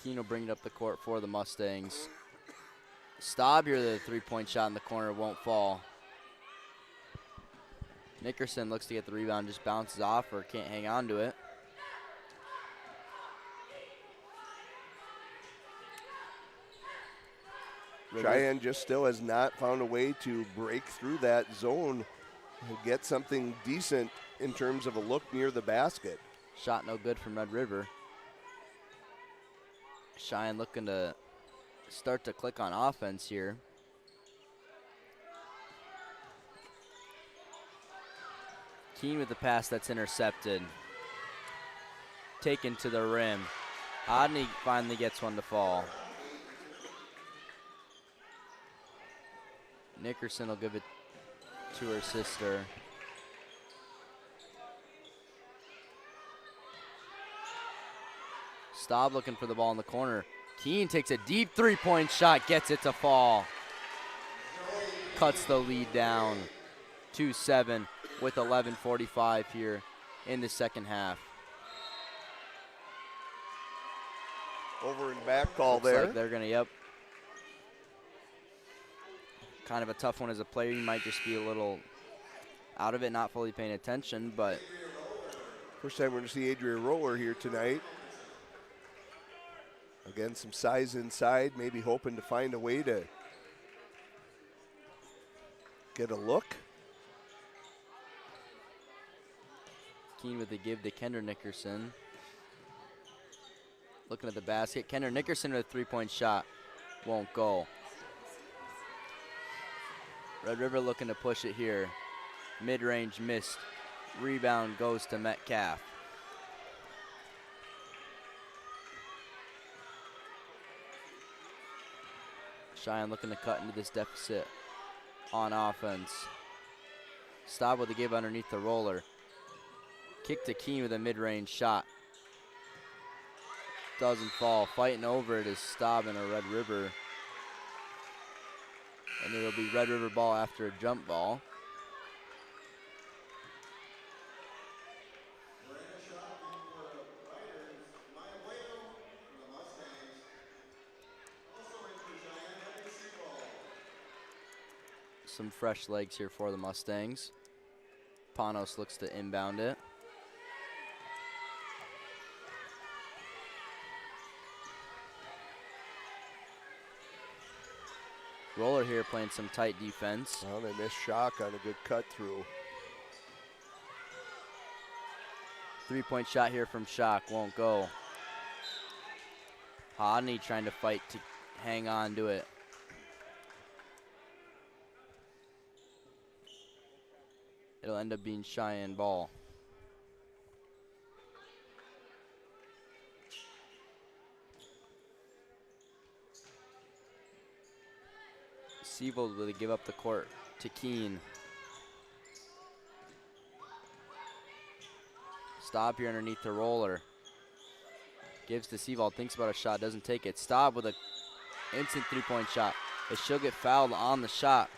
Keene will bring it up the court for the Mustangs. Staub here, the three-point shot in the corner won't fall. Nickerson looks to get the rebound, just bounces off or can't hang on to it. Cheyenne just still has not found a way to break through that zone and get something decent in terms of a look near the basket. Shot no good from Red River. Cheyenne looking to start to click on offense here. Keene with the pass that's intercepted. Taken to the rim. Hodney finally gets one to fall. Nickerson will give it to her sister. Staub looking for the ball in the corner. Keene takes a deep three-point shot, gets it to fall. Cuts the lead down. 2-7 with 11:45 here in the second half. Over and back call Looks there. like they're gonna, yep. Kind of a tough one as a player. You might just be a little out of it, not fully paying attention, but. First time we're going to see Adria Roller here tonight. Again, some size inside, maybe hoping to find a way to get a look. Keene with the give to Kendra Nickerson. Looking at the basket. Kendra Nickerson with a three-point shot. Won't go. Red River looking to push it here. Mid-range missed. Rebound goes to Metcalf. Cheyenne looking to cut into this deficit on offense. Staub with the give underneath the roller. Kick to Keene with a mid-range shot. Doesn't fall. Fighting over it is Staub and a Red River. And it'll be Red River ball after a jump ball. Some fresh legs here for the Mustangs. Panos looks to inbound it. Roller here playing some tight defense. Well, they missed Shock on a good cut through. Three-point shot here from Shock, won't go. Hodney trying to fight to hang on to it. It'll end up being Cheyenne ball. Siebold will give up the court to Keene. Staub here underneath the roller. Gives to Siebold, thinks about a shot, doesn't take it. Staub with an instant three-point shot. But she'll get fouled on the shot.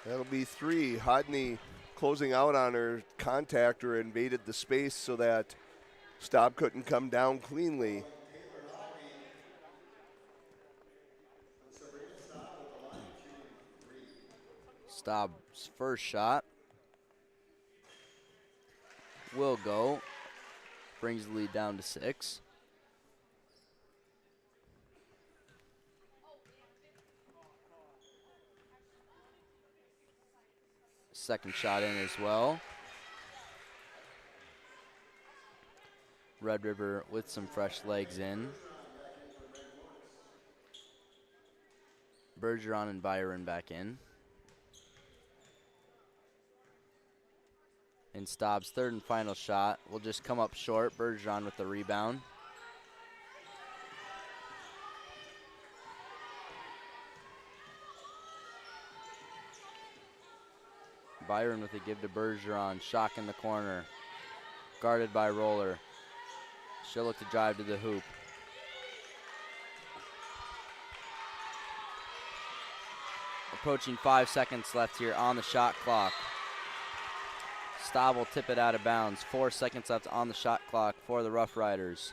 That'll be 3. Hodney closing out on her contact or invaded the space so that Staub couldn't come down cleanly. Staub's first shot will go. Brings the lead down to 6. Second shot in as well. Red River with some fresh legs in. Bergeron and Byron back in. And Staub's third and final shot will just come up short. Bergeron with the rebound. Byron with a give to Bergeron. Shock in the corner. Guarded by Roller. She'll look to drive to the hoop. Approaching 5 seconds left here on the shot clock. Staub will tip it out of bounds. 4 seconds left on the shot clock for the Rough Riders.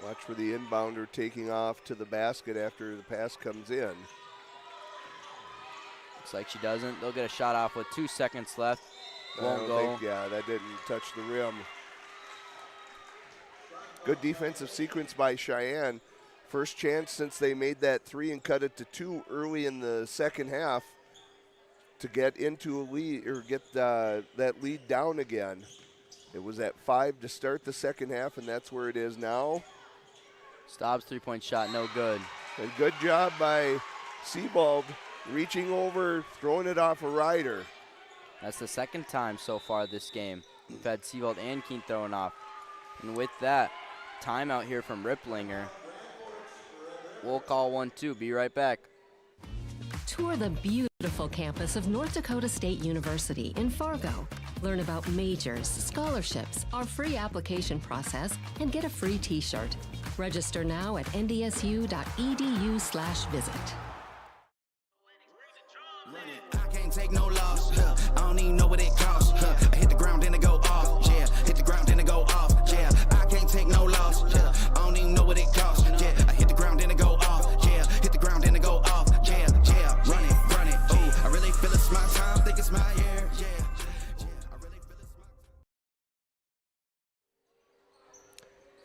Watch for the inbounder taking off to the basket after the pass comes in. Looks like she doesn't. They'll get a shot off with 2 seconds left. Won't go. Yeah, that didn't touch the rim. Good defensive sequence by Cheyenne. First chance since they made that three and cut it to 2 early in the second half to get into a lead or get that lead down again. It was at 5 to start the second half, and that's where it is now. Staub's three-point shot, no good. And good job by Sebald reaching over, throwing it off a rider. That's the second time so far this game. We've had Sebald and Keene throwing off. And with that, timeout here from Ripplinger. We'll call 1-2. Be right back. Tour the beautiful campus of North Dakota State University in Fargo. Learn about majors, scholarships, our free application process, and get a free t-shirt. Register now at ndsu.edu/visit. I can't take no loss. I don't even know what it costs. I hit the ground and it go off. Yeah, hit the ground and it go off. Yeah, I can't take no loss. I don't even know what it costs. Yeah, I hit the ground and it go off. Yeah, hit the ground and it go off. Yeah, yeah, run it. Ooh, I really feel it's my time. Think it's my year. Yeah.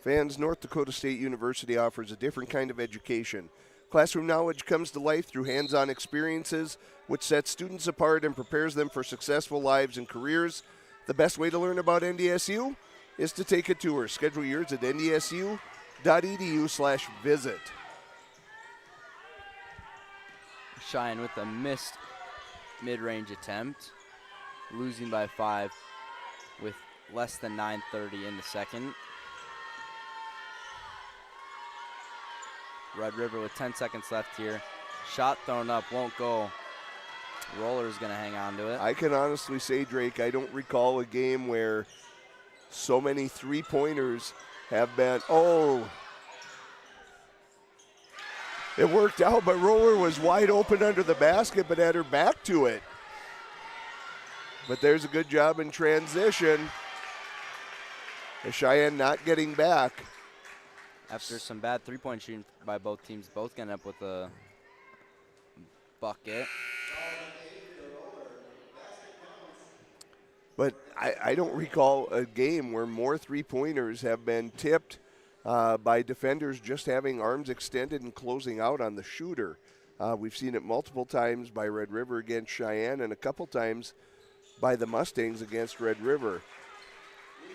Fans, North Dakota State University offers a different kind of education. Classroom knowledge comes to life through hands-on experiences, which sets students apart and prepares them for successful lives and careers. The best way to learn about NDSU is to take a tour. Schedule yours at ndsu.edu/visit. Cheyenne with a missed mid-range attempt. Losing by 5 with less than 9:30 in the second. Red River with 10 seconds left here. Shot thrown up, won't go. Roller's gonna hang on to it. I can honestly say, Drake, I don't recall a game where so many three-pointers have been, it worked out, but Roller was wide open under the basket, but had her back to it. But there's a good job in transition. And Cheyenne not getting back. After some bad three-point shooting by both teams, both getting up with a bucket. But I don't recall a game where more three-pointers have been tipped by defenders just having arms extended and closing out on the shooter. We've seen it multiple times by Red River against Cheyenne and a couple times by the Mustangs against Red River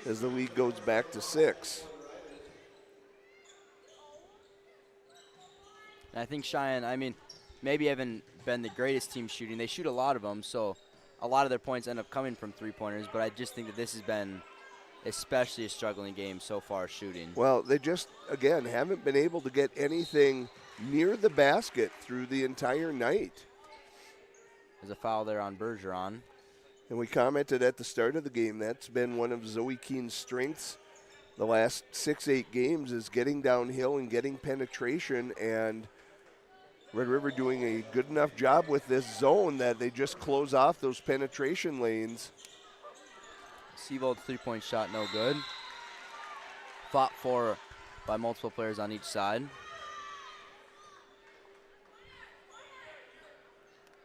as the lead goes back to 6. And I think Cheyenne, maybe haven't been the greatest team shooting. They shoot a lot of them, so a lot of their points end up coming from three-pointers, but I just think that this has been especially a struggling game so far shooting. Well, they just, again, haven't been able to get anything near the basket through the entire night. There's a foul there on Bergeron. And we commented at the start of the game, that's been one of Zoe Keene's strengths the last 6-8 games is getting downhill and getting penetration, and Red River doing a good enough job with this zone that they just close off those penetration lanes. Sebald's three-point shot no good. Fought for by multiple players on each side.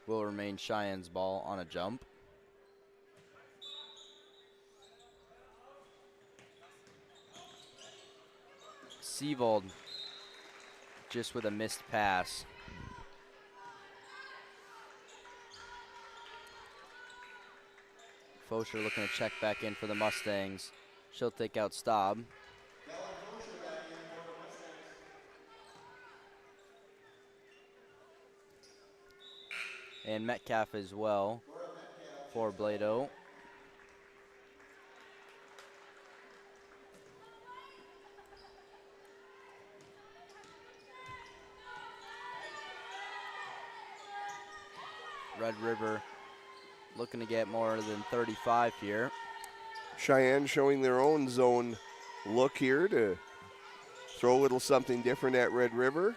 Will remain Cheyenne's ball on a jump. Sebald just with a missed pass. Fosher looking to check back in for the Mustangs. She'll take out Staub. And Metcalf as well for Blado. Red River looking to get more than 35 here. Cheyenne showing their own zone look here to throw a little something different at Red River.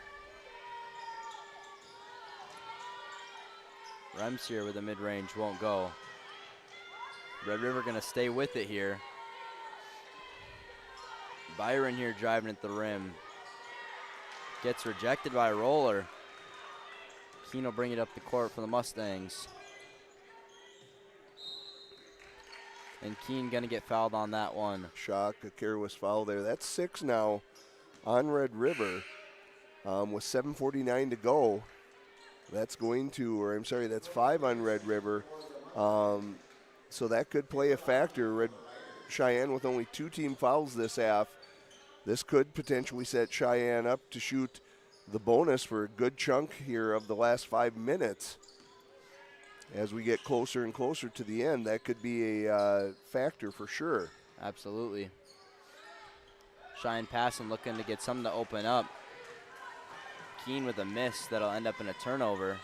Rems here with a mid-range, won't go. Red River gonna stay with it here. Byron here driving at the rim. Gets rejected by a roller. Keene will bring it up the court for the Mustangs. And Keene gonna get fouled on that one. Shock, a careless foul there. That's 6 now on Red River with 7:49 to go. That's going to, or I'm sorry, that's 5 on Red River. So that could play a factor. Cheyenne with only 2 team fouls this half. This could potentially set Cheyenne up to shoot the bonus for a good chunk here of the last 5 minutes. As we get closer and closer to the end, that could be a factor for sure. Absolutely. Cheyenne passing, looking to get something to open up. Keene with a miss that'll end up in a turnover.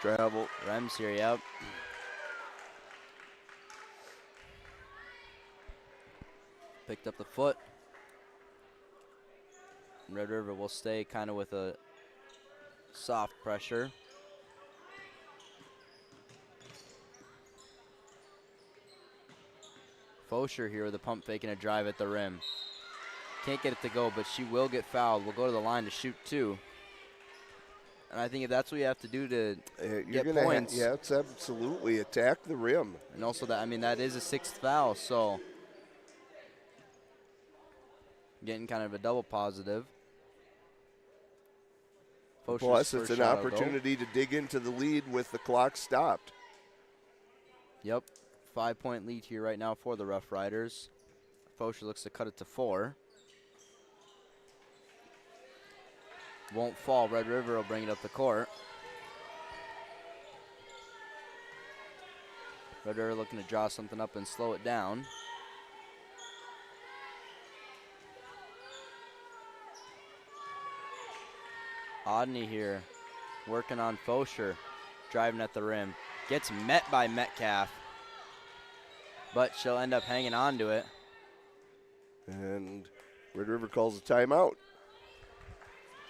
Travel. Rems here, yep. Picked up the foot. Red River will stay kind of with a soft pressure. Fosher here with a pump fake and a drive at the rim. Can't get it to go, but she will get fouled. We'll go to the line to shoot 2. And I think if that's what you have to do to get points. Yeah, it's absolutely attack the rim. And also that, I mean, that is a 6th foul, so getting kind of a double positive. Fosher's Plus, it's first an shot will opportunity to dig into the lead with the clock stopped. Yep, 5-point lead here right now for the Rough Riders. Fosher looks to cut it to 4. Won't fall. Red River will bring it up the court. Red River looking to draw something up and slow it down. Odney here working on Fosher, driving at the rim. Gets met by Metcalf, but she'll end up hanging on to it. And Red River calls a timeout.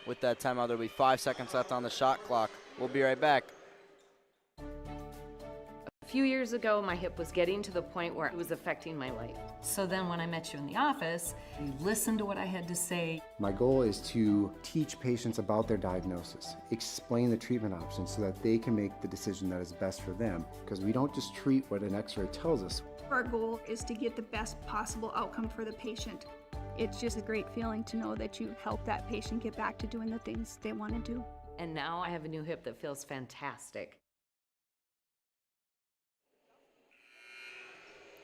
With that timeout, there'll be 5 seconds left on the shot clock. We'll be right back. A few years ago, my hip was getting to the point where it was affecting my life. So then when I met you in the office, you listened to what I had to say. My goal is to teach patients about their diagnosis, explain the treatment options so that they can make the decision that is best for them, because we don't just treat what an x-ray tells us. Our goal is to get the best possible outcome for the patient. It's just a great feeling to know that you help that patient get back to doing the things they want to do. And now I have a new hip that feels fantastic.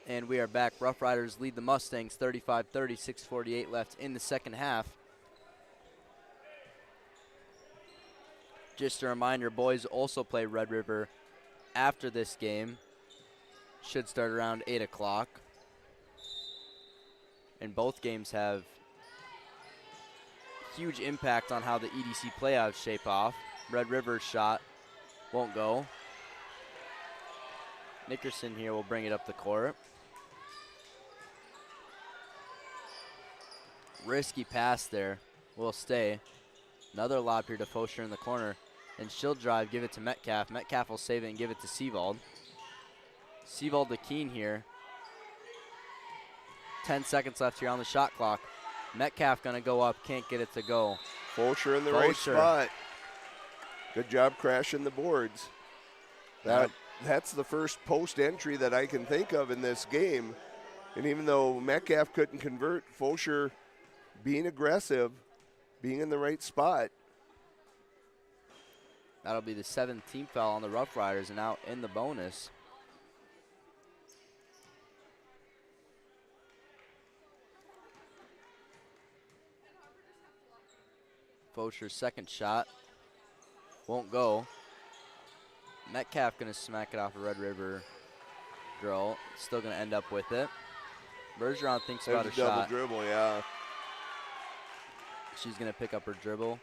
And we are back. Rough Riders lead the Mustangs 35-30, 6:48 left in the second half. Just a reminder, boys also play Red River after this game. Should start around 8 o'clock. And both games have huge impact on how the EDC playoffs shape off. Red River's shot won't go. Nickerson here will bring it up the court. Risky pass there, will stay. Another lob here to Fosher in the corner. And she'll drive, give it to Metcalf. Metcalf will save it and give it to Seavold. Seavold to Keene here. 10 seconds left here on the shot clock. Metcalf gonna go up, can't get it to go. Fosher in the right spot. Good job crashing the boards. That's the first post entry that I can think of in this game. And even though Metcalf couldn't convert, Fosher being aggressive, being in the right spot. That'll be the 7th team foul on the Rough Riders and out in the bonus. Fosher's second shot won't go. Metcalf going to smack it off a Red River girl. Still going to end up with it. Bergeron thinks about a There's a double shot. dribble, yeah. She's going to pick up her dribble.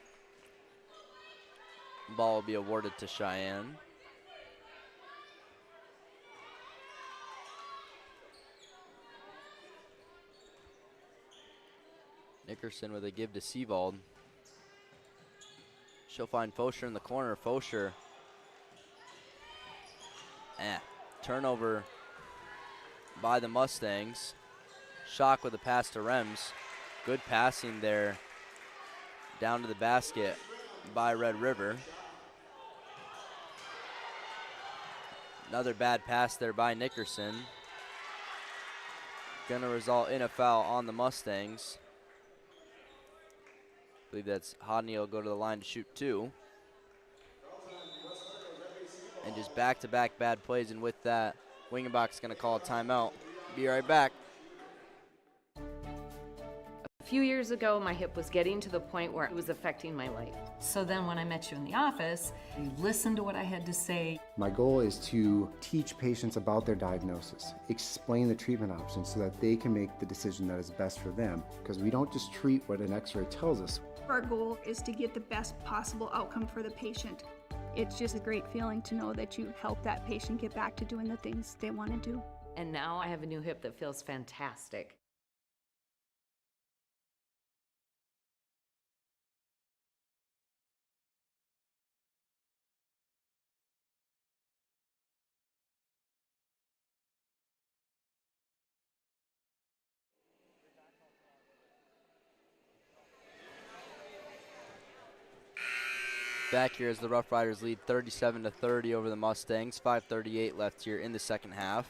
Ball will be awarded to Cheyenne. Nickerson with a give to Seavold. She'll find Fosher in the corner. Fosher. Turnover by the Mustangs. Shock with a pass to Rems. Good passing there down to the basket by Red River. Another bad pass there by Nickerson. Gonna result in a foul on the Mustangs. I believe that's Hodney will go to the line to shoot 2. And just back-to-back bad plays, and with that, Wingenbach's gonna call a timeout. Be right back. A few years ago, my hip was getting to the point where it was affecting my life. So then when I met you in the office, you listened to what I had to say. My goal is to teach patients about their diagnosis, explain the treatment options so that they can make the decision that is best for them, because we don't just treat what an x-ray tells us. Our goal is to get the best possible outcome for the patient. It's just a great feeling to know that you help that patient get back to doing the things they want to do. And now I have a new hip that feels fantastic. Back here as the Rough Riders lead 37-30 over the Mustangs. 5:38 left here in the second half.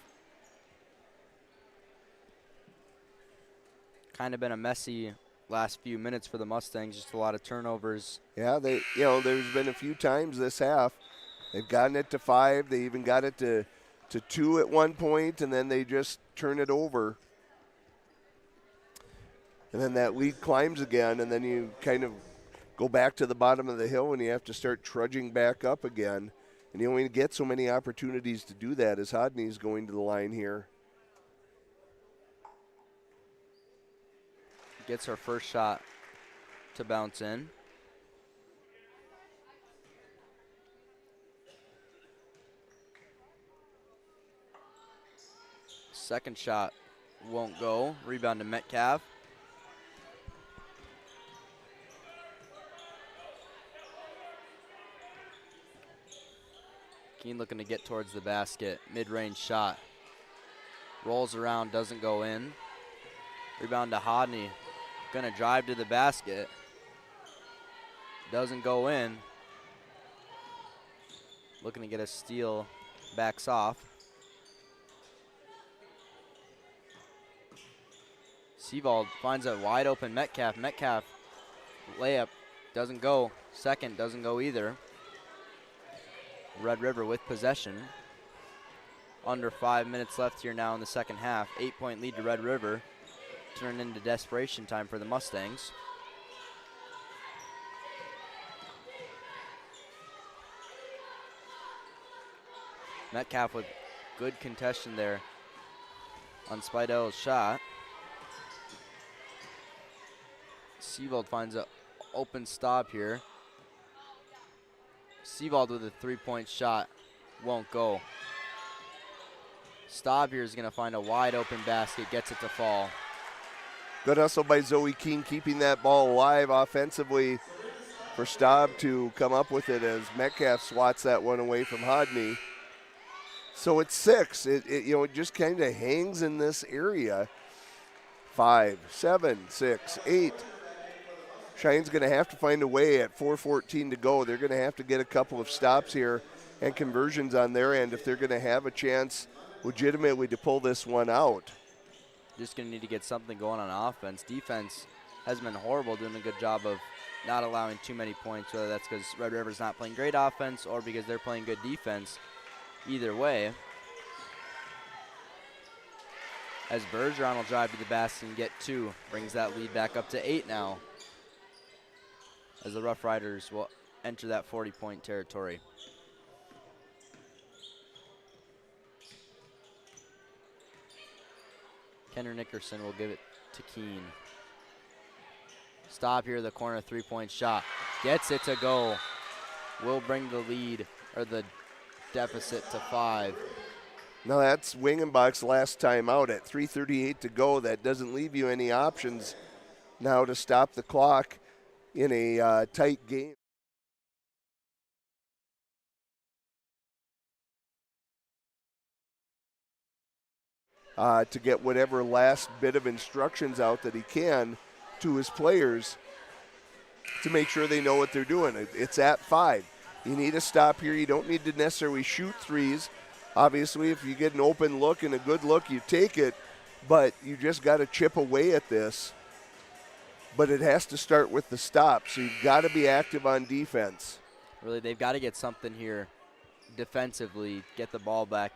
Kind of been a messy last few minutes for the Mustangs, just a lot of turnovers. Yeah, there's been a few times this half. They've gotten it to 5. They even got it to 2 at one point, and then they just turn it over. And then that lead climbs again, and then you kind of go back to the bottom of the hill and you have to start trudging back up again. And you only get so many opportunities to do that as Hodney's going to the line here. Gets her first shot to bounce in. Second shot won't go. Rebound to Metcalf. Keene looking to get towards the basket. Mid-range shot. Rolls around, doesn't go in. Rebound to Hodney. Gonna drive to the basket. Doesn't go in. Looking to get a steal. Backs off. Seavold finds a wide open Metcalf. Metcalf layup doesn't go. Second doesn't go either. Red River with possession. Under 5 minutes left here now in the second half. 8-point lead to Red River. Turned into desperation time for the Mustangs. Metcalf with good contention there on Spidell's shot. Seavold finds an open stop here. Seavold with a three-point shot. Won't go. Staub here is going to find a wide open basket. Gets it to fall. Good hustle by Zoe Keene, keeping that ball alive offensively for Staub to come up with it as Metcalf swats that one away from Hodney. So it's 6. It just kind of hangs in this area. 5, 7, 6, 8. Cheyenne's going to have to find a way at 4:14 to go. They're going to have to get a couple of stops here and conversions on their end if they're going to have a chance legitimately to pull this one out. Just going to need to get something going on offense. Defense has been horrible, doing a good job of not allowing too many points, whether that's because Red River's not playing great offense or because they're playing good defense. Either way, as Bergeron will drive to the basket and get 2, brings that lead back up to 8 now, as the Rough Riders will enter that 40-point territory. Kenner Nickerson will give it to Keene. Stop here, the corner 3-point shot. Gets it to go. Will bring the lead, or the deficit, to 5. Now that's Wingenbach's last time out at 3:38 to go. That doesn't leave you any options now to stop the clock in a tight game. To get whatever last bit of instructions out that he can to his players to make sure they know what they're doing. It's at 5. You need a stop here. You don't need to necessarily shoot threes. Obviously, if you get an open look and a good look, you take it, but you just got to chip away at this. But it has to start with the stop, so you've got to be active on defense. Really, they've got to get something here defensively, get the ball back,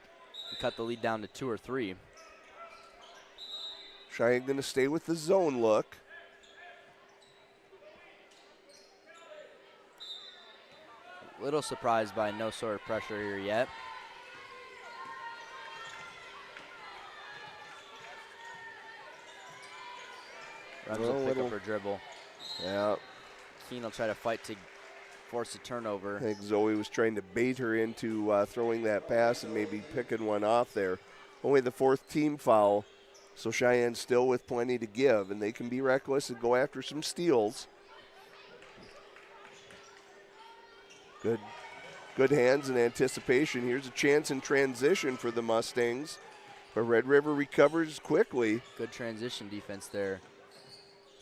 and cut the lead down to 2 or 3. Cheyenne going to stay with the zone look. Little surprised by no sort of pressure here yet. Rems will pick up her dribble. Yeah. Keene will try to fight to force a turnover. I think Zoe was trying to bait her into throwing that pass and maybe picking one off there. Only the 4th team foul, so Cheyenne still with plenty to give, and they can be reckless and go after some steals. Good hands and anticipation. Here's a chance in transition for the Mustangs, but Red River recovers quickly. Good transition defense there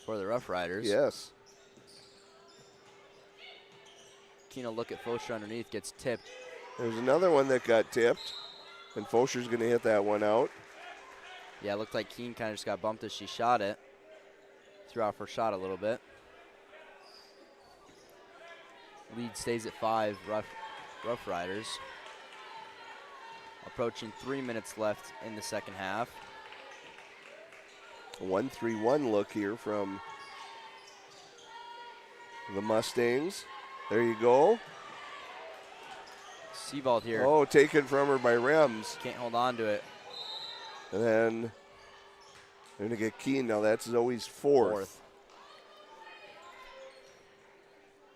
for the Rough Riders. Yes. Keene will look at Fosher underneath, gets tipped. There's another one that got tipped, and Fosher's going to hit that one out. Yeah, it looked like Keene kind of just got bumped as she shot it. Threw off her shot a little bit. Lead stays at 5, Rough Riders. Approaching 3 minutes left in the second half. A 1-3-1 look here from the Mustangs. There you go. Seabold here. Oh, taken from her by Rems. Can't hold on to it. And then they're going to get Keene. Now that's Zoe's 4th.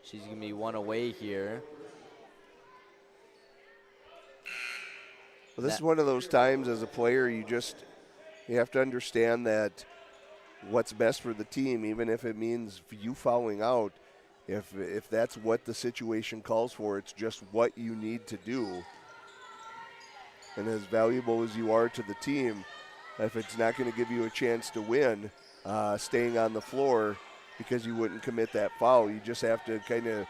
She's going to be one away here. Well, this is one of those times as a player you have to understand that what's best for the team, even if it means you fouling out. If that's what the situation calls for, it's just what you need to do. And as valuable as you are to the team, if it's not going to give you a chance to win, staying on the floor because you wouldn't commit that foul, you just have to kind of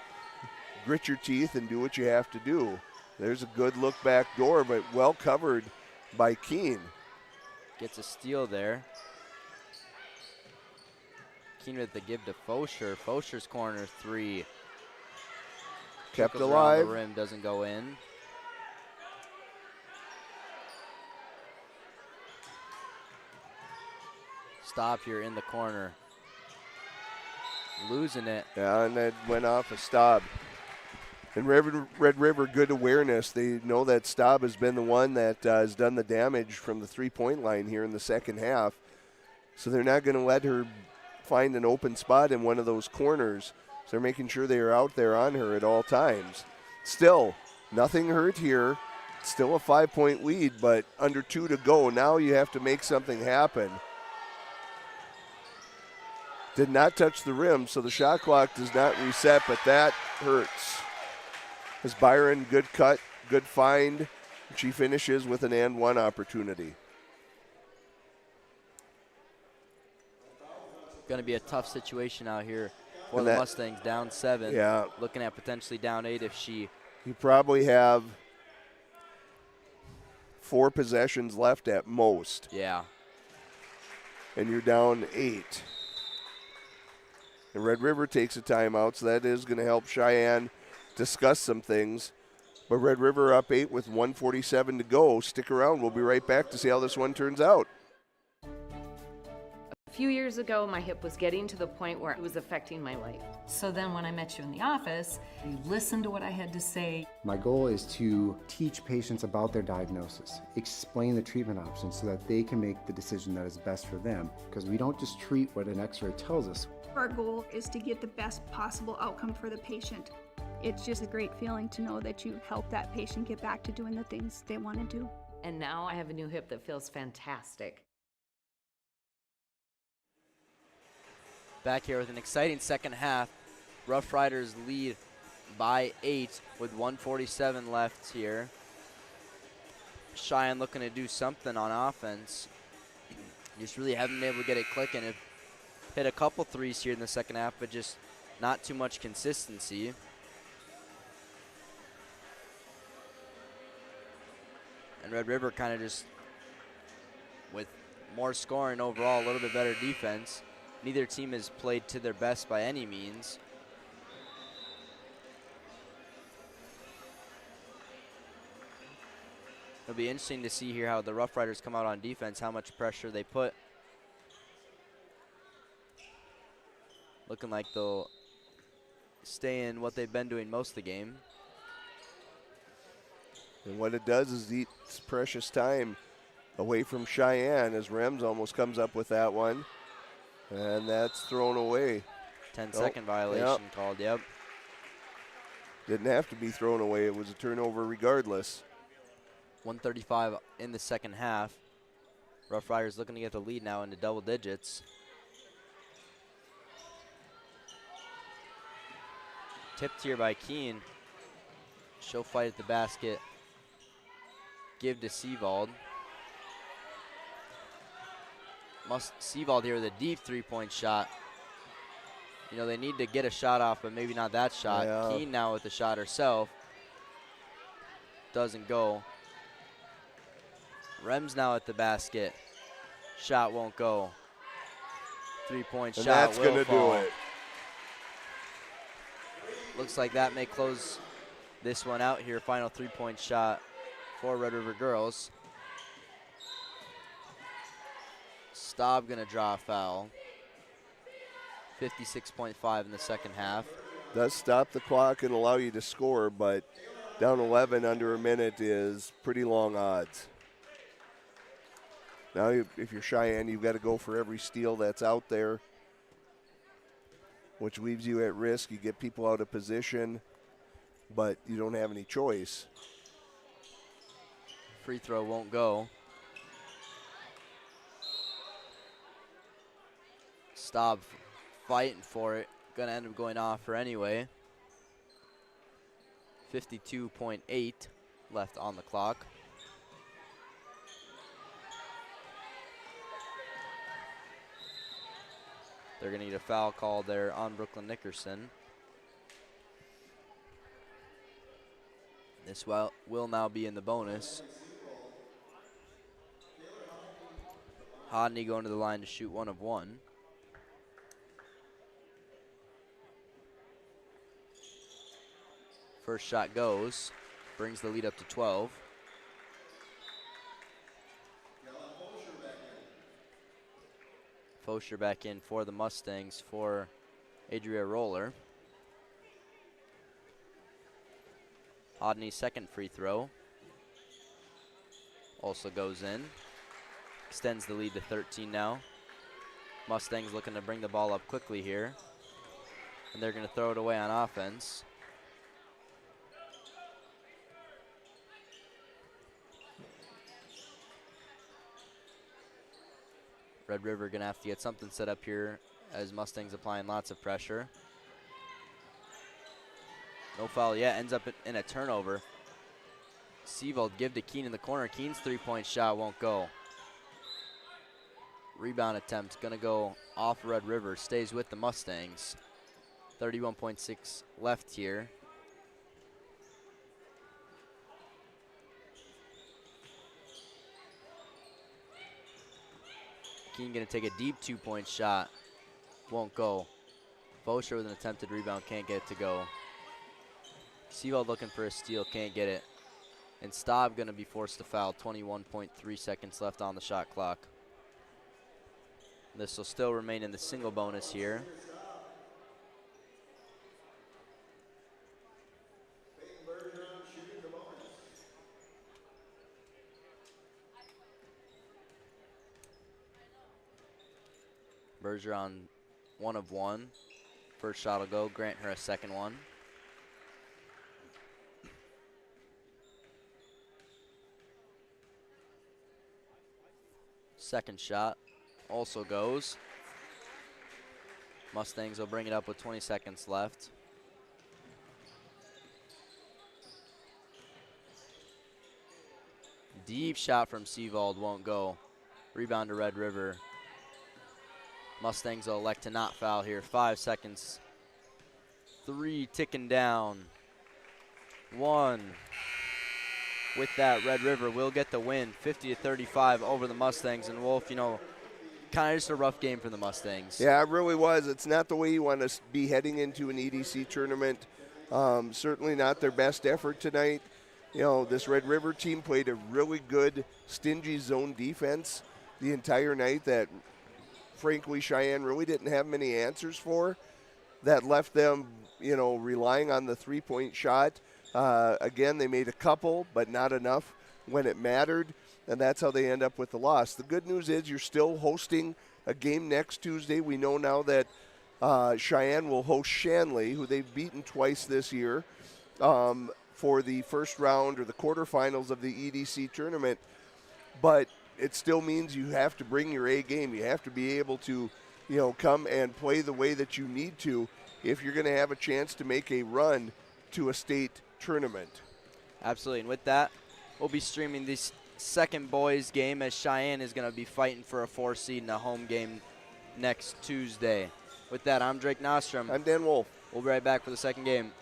grit your teeth and do what you have to do. There's a good look back door, but well covered by Keene. Gets a steal there. Keene with the give to Fosher. Fosher's corner 3. Kept Trickles alive. around the rim, doesn't go in. Stop here in the corner. Losing it. Yeah, and that went off a Staub. And Red River, good awareness. They know that Staub has been the one that has done the damage from the three-point line here in the second half. So they're not going to let her find an open spot in one of those corners. So they're making sure they are out there on her at all times. Still, nothing hurt here. Still a 5-point lead, but under 2 to go. Now you have to make something happen. Did not touch the rim, so the shot clock does not reset, but that hurts. As Byron, good cut, good find. She finishes with an and one opportunity. Going to be a tough situation out here for the Mustangs, down 7. Yeah. Looking at potentially down 8 if she. You probably have 4 possessions left at most. Yeah. And you're down 8. And Red River takes a timeout, so that is going to help Cheyenne discuss some things. But Red River up 8 with 1:47 to go. Stick around. We'll be right back to see how this one turns out. A few years ago, my hip was getting to the point where it was affecting my life. So then when I met you in the office, you listened to what I had to say. My goal is to teach patients about their diagnosis, explain the treatment options so that they can make the decision that is best for them, because we don't just treat what an x-ray tells us. Our goal is to get the best possible outcome for the patient. It's just a great feeling to know that you help that patient get back to doing the things they want to do. And now I have a new hip that feels fantastic. Back here with an exciting second half. Rough Riders lead by 8 with 1:47 left here. Cheyenne looking to do something on offense. Just really haven't been able to get it clicking. It hit a couple threes here in the second half, but just not too much consistency. And Red River kind of just, with more scoring overall, a little bit better defense. Neither team has played to their best by any means. It'll be interesting to see here how the Rough Riders come out on defense, how much pressure they put. Looking like they'll stay in what they've been doing most of the game. And what it does is eats precious time away from Cheyenne as Rems almost comes up with that one. And that's thrown away. 10-second violation called, yep. Didn't have to be thrown away. It was a turnover regardless. 1:35 in the second half. Rough Riders looking to get the lead now into double digits. Tipped here by Keene. She'll fight at the basket. Give to Seavold. Seavold here with a deep three-point shot. You know, they need to get a shot off, but maybe not that shot. Yeah. Keene now with the shot herself. Doesn't go. Rems now at the basket. Shot won't go. Three-point shot that's will gonna fall. do it. Looks like that may close this one out here. Final three-point shot for Red River girls. Staub gonna draw a foul. 56.5 in the second half. Does stop the clock and allow you to score, but down 11 under a minute is pretty long odds. Now, if you're Cheyenne, you've got to go for every steal that's out there, which leaves you at risk. You get people out of position, but you don't have any choice. Free throw won't go. Staub fighting for it. Gonna end up going off her anyway. 52.8 left on the clock. They're gonna get a foul call there on Brooklyn Nickerson. This will now be in the bonus. Hodney going to the line to shoot 1 of 1. First shot goes, brings the lead up to 12. Fosher back in for the Mustangs for Adria Roller. Hodney's second free throw also goes in. Extends the lead to 13 now. Mustangs looking to bring the ball up quickly here. And they're going to throw it away on offense. Red River going to have to get something set up here as Mustangs applying lots of pressure. No foul yet, ends up in a turnover. Seavold give to Keene in the corner. Keene's three-point shot won't go. Rebound attempt going to go off Red River, stays with the Mustangs. 31.6 left here. Keene going to take a deep two-point shot. Won't go. Fosher with an attempted rebound, can't get it to go. Seavold looking for a steal, can't get it. And Staub going to be forced to foul. 21.3 seconds left on the shot clock. This will still remain in the single bonus here. Bergeron 1 of 1. First shot will go. Grant her a second one. Second shot also goes. Mustangs will bring it up with 20 seconds left. Deep shot from Seavold won't go. Rebound to Red River. Mustangs will elect to not foul here. 5 seconds. 3 ticking down. 1. With that, Red River will get the win, 50-35 over the Mustangs. And Wolf, you know, kind of just a rough game for the Mustangs. Yeah, it really was. It's not the way you want to be heading into an EDC tournament. Certainly not their best effort tonight. You know, this Red River team played a really good, stingy zone defense the entire night that, frankly, Cheyenne really didn't have many answers for. That left them, you know, relying on the three-point shot. Again, they made a couple, but not enough when it mattered, and that's how they end up with the loss. The good news is you're still hosting a game next Tuesday. We know now that Cheyenne will host Shanley, who they've beaten twice this year, for the first round or the quarterfinals of the EDC tournament. But it still means you have to bring your A game. You have to be able to, you know, come and play the way that you need to if you're going to have a chance to make a run to a state tournament. Absolutely, and with that, we'll be streaming this second boys game as Cheyenne is going to be fighting for a 4 seed in a home game next Tuesday. With that, I'm Drake Nostrom. I'm Dan Wolf. We'll be right back for the second game.